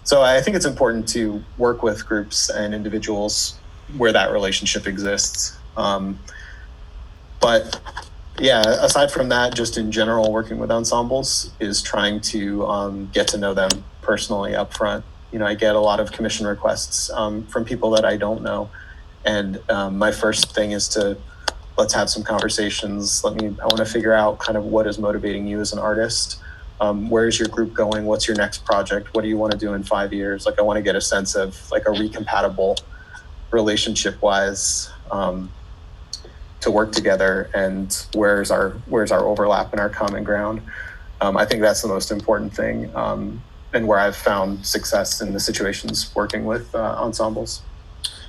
So I think it's important to work with groups and individuals where that relationship exists. But aside from that, just in general, working with ensembles is trying to get to know them personally up front. I get a lot of commission requests from people that I don't know. And my first thing is let's have some conversations. I want to figure out kind of what is motivating you as an artist. Where's your group going? What's your next project? What do you want to do in 5 years? Like, I want to get a sense of like, are we compatible relationship wise to work together, and where's our overlap and our common ground? I think that's the most important thing, and where I've found success in the situations working with ensembles.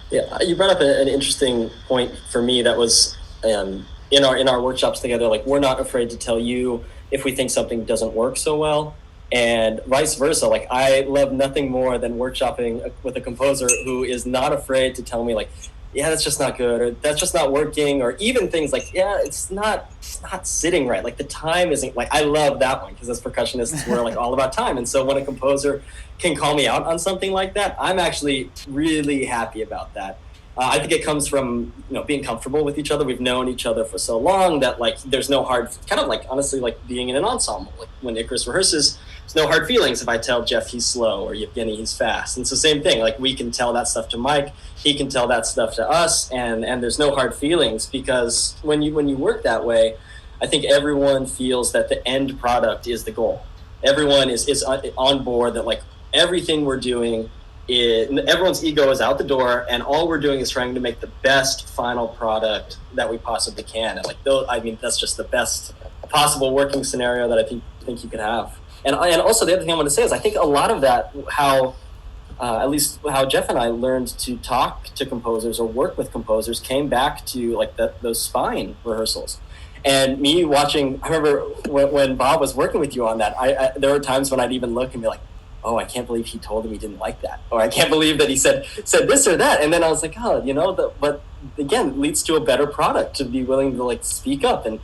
Yeah, you brought up an interesting point for me that was in our workshops together. Like, we're not afraid to tell you if we think something doesn't work so well, and vice versa. Like, I love nothing more than workshopping with a composer who is not afraid to tell me like, yeah, that's just not good, or that's just not working, or even things like, yeah, it's not sitting right. Like the time isn't, like, I love that one because as percussionists, we're like all about time. And so when a composer can call me out on something like that, I'm actually really happy about that. I think it comes from, being comfortable with each other. We've known each other for so long that like, there's no hard, kind of like, honestly, like being in an ensemble. Like when Icarus rehearses, there's no hard feelings if I tell Jeff he's slow or Yevgeny he's fast. And it's the same thing. Like we can tell that stuff to Mike, he can tell that stuff to us, and there's no hard feelings, because when you work that way, I think everyone feels that the end product is the goal. Everyone is on board that like everything we're doing, everyone's ego is out the door, and all we're doing is trying to make the best final product that we possibly can. And like, that's just the best possible working scenario that I think you could have. And also the other thing I want to say is I think a lot of that, how at least how Jeff and I learned to talk to composers or work with composers, came back to like those spine rehearsals. And me watching, I remember when Bob was working with you on that, I there were times when I'd even look and be like, oh, I can't believe he told him he didn't like that. Or I can't believe that he said this or that. And then I was like, oh, but again, it leads to a better product to be willing to like speak up. And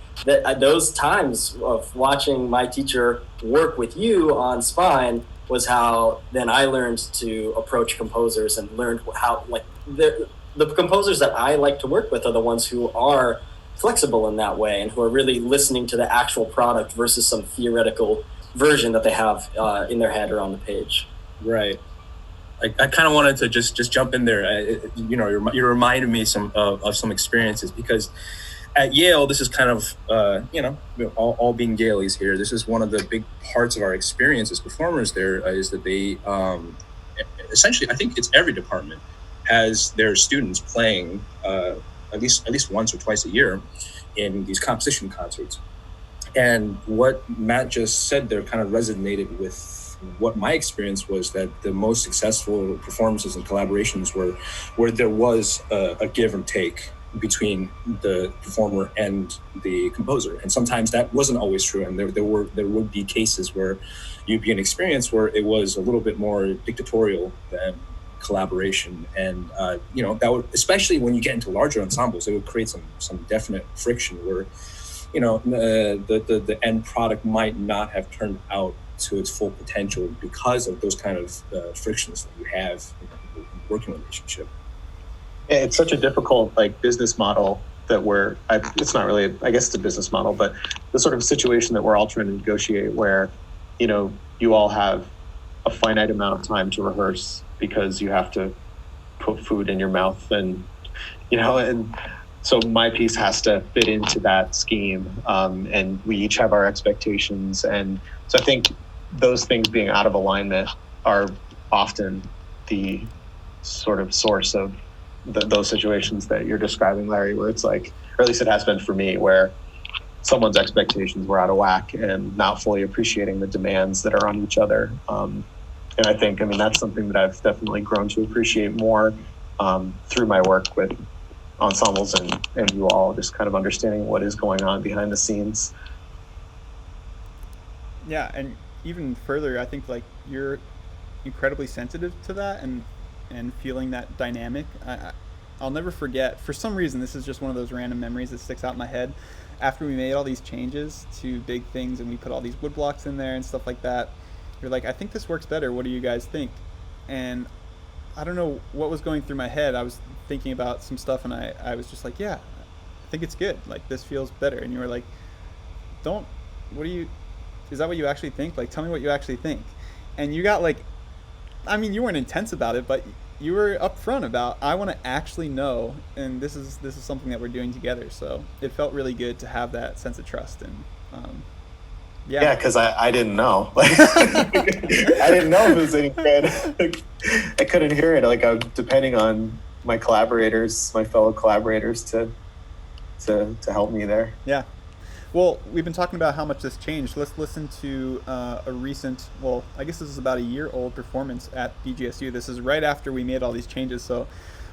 those times of watching my teacher work with you on spine was how then I learned to approach composers and learned how like the composers that I like to work with are the ones who are flexible in that way and who are really listening to the actual product versus some theoretical version that they have in their head or on the page. Right. I kind of wanted to just jump in there. You reminded me of some experiences, because at Yale, this is kind of, all being Yaleys here, this is one of the big parts of our experience as performers there, is that they, essentially, I think it's every department has their students playing at least once or twice a year in these composition concerts. And what Matt just said there kind of resonated with what my experience was, that the most successful performances and collaborations were where there was a give and take between the performer and the composer. And sometimes that wasn't always true. And there would be cases where you'd be an experience where it was a little bit more dictatorial than collaboration. And, that would, especially when you get into larger ensembles, it would create some definite friction where, the end product might not have turned out to its full potential because of those kind of frictions that you have in a working relationship. It's such a difficult business model that it's not really, I guess it's a business model, but the sort of situation that we're all trying to negotiate where, you all have a finite amount of time to rehearse because you have to put food in your mouth and so my piece has to fit into that scheme, and we each have our expectations. And so I think those things being out of alignment are often the sort of source of those situations that you're describing, Larry, where it's like, or at least it has been for me, where someone's expectations were out of whack and not fully appreciating the demands that are on each other. And I think, that's something that I've definitely grown to appreciate more through my work with ensembles and you all, just kind of understanding what is going on behind the scenes. Yeah, and even further, I think you're incredibly sensitive to that and feeling that dynamic. I'll never forget, for some reason, this is just one of those random memories that sticks out in my head. After we made all these changes to big things and we put all these wood blocks in there and stuff like that, you're like, I think this works better. What do you guys think? And I don't know what was going through my head. I was thinking about some stuff and I was just like, yeah, I think it's good. This feels better. And you were like, is that what you actually think? Tell me what you actually think. And you got you weren't intense about it, but you were upfront about, I want to actually know, and this is something that we're doing together. So it felt really good to have that sense of trust. And yeah, because I didn't know. I didn't know if it was any good. I couldn't hear it. I was depending on my fellow collaborators to help me there. Yeah. Well, we've been talking about how much this changed. Let's listen to a recent, I guess this is about a year-old performance at BGSU. This is right after we made all these changes, so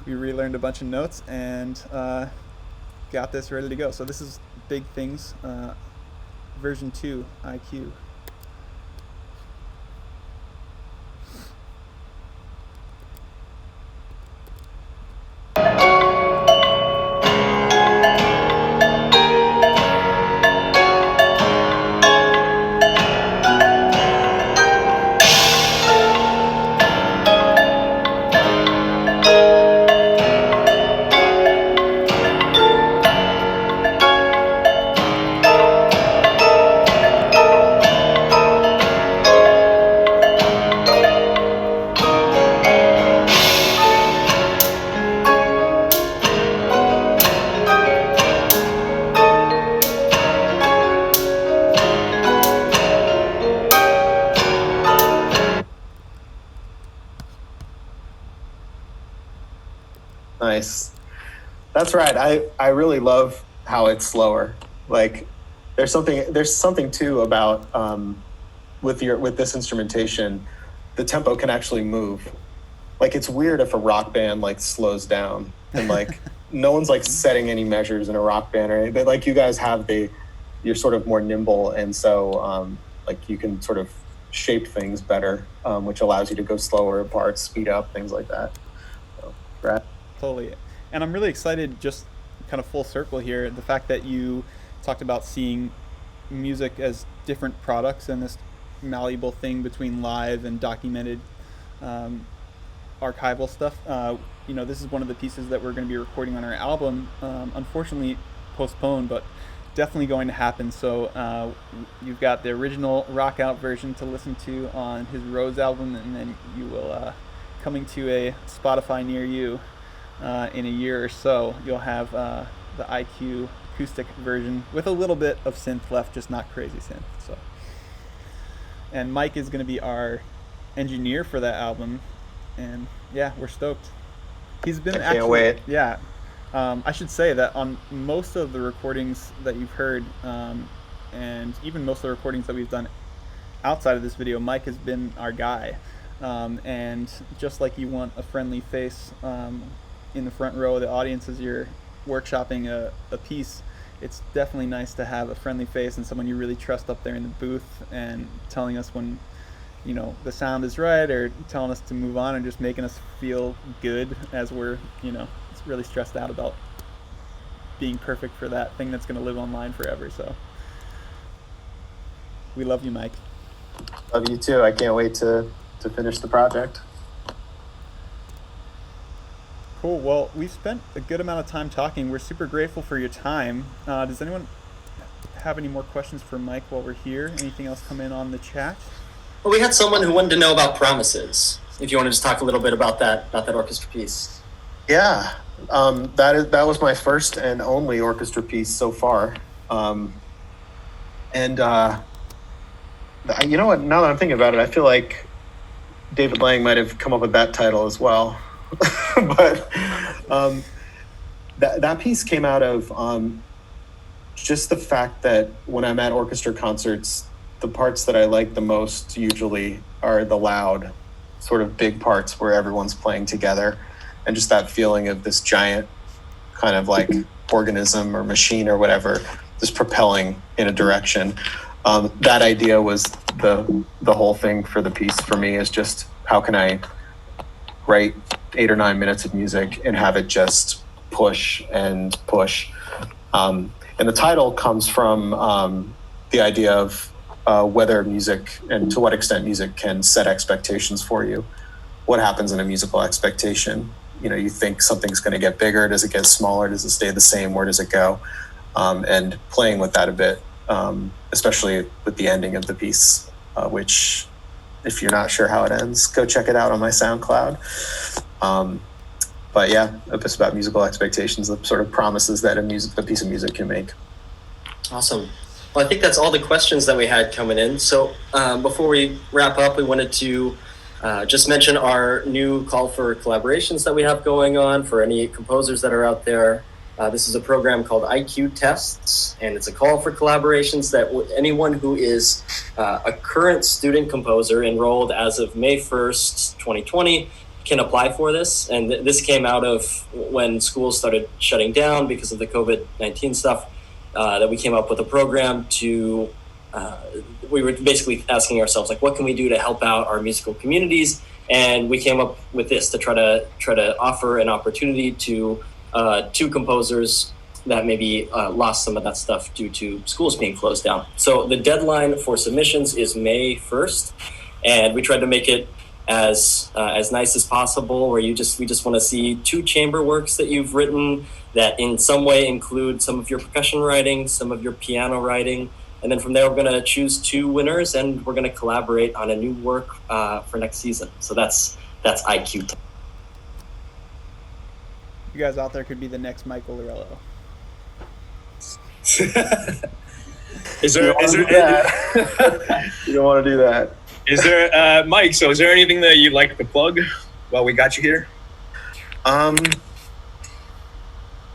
we relearned a bunch of notes and got this ready to go. So this is Big Things, version 2, IQ. Nice. That's right. I really love how it's slower. There's something too about with this instrumentation, the tempo can actually move. like it's weird if a rock band like slows down and like no one's like setting any measures in a rock band or anything, but like you guys have you're sort of more nimble, and so like you can sort of shape things better, which allows you to go slower parts, speed up, things like that. So, right. Totally. And I'm really excited, just kind of full circle here, the fact that you talked about seeing music as different products and this malleable thing between live and documented archival stuff. This is one of the pieces that we're going to be recording on our album, unfortunately postponed, but definitely going to happen. So you've got the original rock out version to listen to on his Rose album, and then you will, coming to a Spotify near you in a year or so, you'll have the IQ acoustic version with a little bit of synth left, just not crazy synth. So, and Mike is going to be our engineer for that album, and yeah, we're stoked. He's been I can't wait. Yeah. I should say that on most of the recordings that you've heard, and even most of the recordings that we've done outside of this video, Mike has been our guy. And just like you want a friendly face in the front row of the audience as you're workshopping a piece, it's definitely nice to have a friendly face and someone you really trust up there in the booth and telling us when the sound is right, or telling us to move on, and just making us feel good as we're really stressed out about being perfect for that thing that's going to live online forever. So we love you, Mike. Love you too. I can't wait to finish the project. Cool. Well, we've spent a good amount of time talking. We're super grateful for your time. Does anyone have any more questions for Mike while we're here? Anything else come in on the chat? Well, we had someone who wanted to know about Promises. If you want to just talk a little bit about that orchestra piece. Yeah, that was my first and only orchestra piece so far. And you know what? Now that I'm thinking about it, I feel like David Lang might have come up with that title as well. But that piece came out of just the fact that when I'm at orchestra concerts, the parts that I like the most usually are the loud, sort of big parts where everyone's playing together, and just that feeling of this giant kind of like organism or machine or whatever just propelling in a direction. That idea was the whole thing for the piece for me, is just how can I write 8 or 9 minutes of music and have it just push and push. And the title comes from the idea of whether music and to what extent music can set expectations for you. What happens in a musical expectation? You think something's going to get bigger. Does it get smaller? Does it stay the same? Where does it go? And playing with that a bit, especially with the ending of the piece, which, if you're not sure how it ends, go check it out on my SoundCloud. But yeah, it's about musical expectations, the sort of promises that a piece of music can make. Awesome. Well, I think that's all the questions that we had coming in. So before we wrap up, we wanted to just mention our new call for collaborations that we have going on for any composers that are out there. This is a program called IQ Tests, and it's a call for collaborations that anyone who is a current student composer enrolled as of May 1st, 2020 can apply for this. And this came out of when schools started shutting down because of the COVID-19 stuff. That we came up with a program to, we were basically asking ourselves, like, what can we do to help out our musical communities? And we came up with this to try to offer an opportunity to 2 composers that maybe lost some of that stuff due to schools being closed down. So the deadline for submissions is May 1st, and we tried to make it as nice as possible, where we just want to see 2 chamber works that you've written that in some way include some of your percussion writing, some of your piano writing, and then from there we're going to choose 2 winners, and we're going to collaborate on a new work for next season. So that's IQ. You guys out there could be the next Michael Laurello. Is there You don't want to do that. Is there Mike, so is there anything that you'd like to plug while we got you here?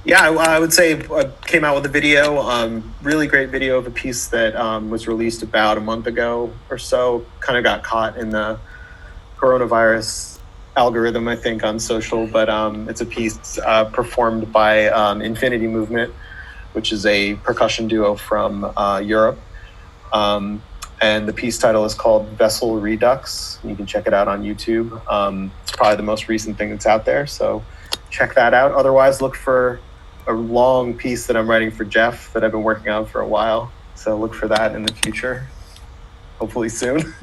Yeah, I would say I came out with a video, really great video of a piece that was released about a month ago or so. Kind of got caught in the coronavirus algorithm, I think, on social, but it's a piece performed by Infinity Movement, which is a percussion duo from Europe. And the piece title is called Vessel Redux. You can check it out on YouTube. It's probably the most recent thing that's out there, so check that out. Otherwise, look for a long piece that I'm writing for Jeff that I've been working on for a while. So look for that in the future, hopefully soon.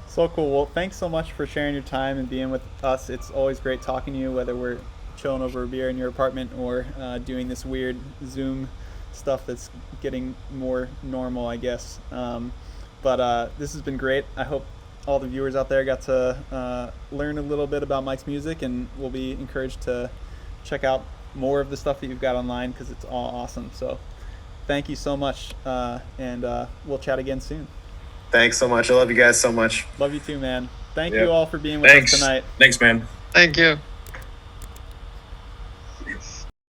So cool. Well, thanks so much for sharing your time and being with us. It's always great talking to you, whether we're chilling over a beer in your apartment or doing this weird Zoom stuff that's getting more normal, I guess. But this has been great. I hope all the viewers out there got to learn a little bit about Mike's music, and will be encouraged to check out more of the stuff that you've got online, because it's all awesome. So thank you so much, and we'll chat again soon. Thanks so much. I love you guys so much. Love you too, man. Thank Yeah. you all for being with us tonight. Thanks, man. Thank you.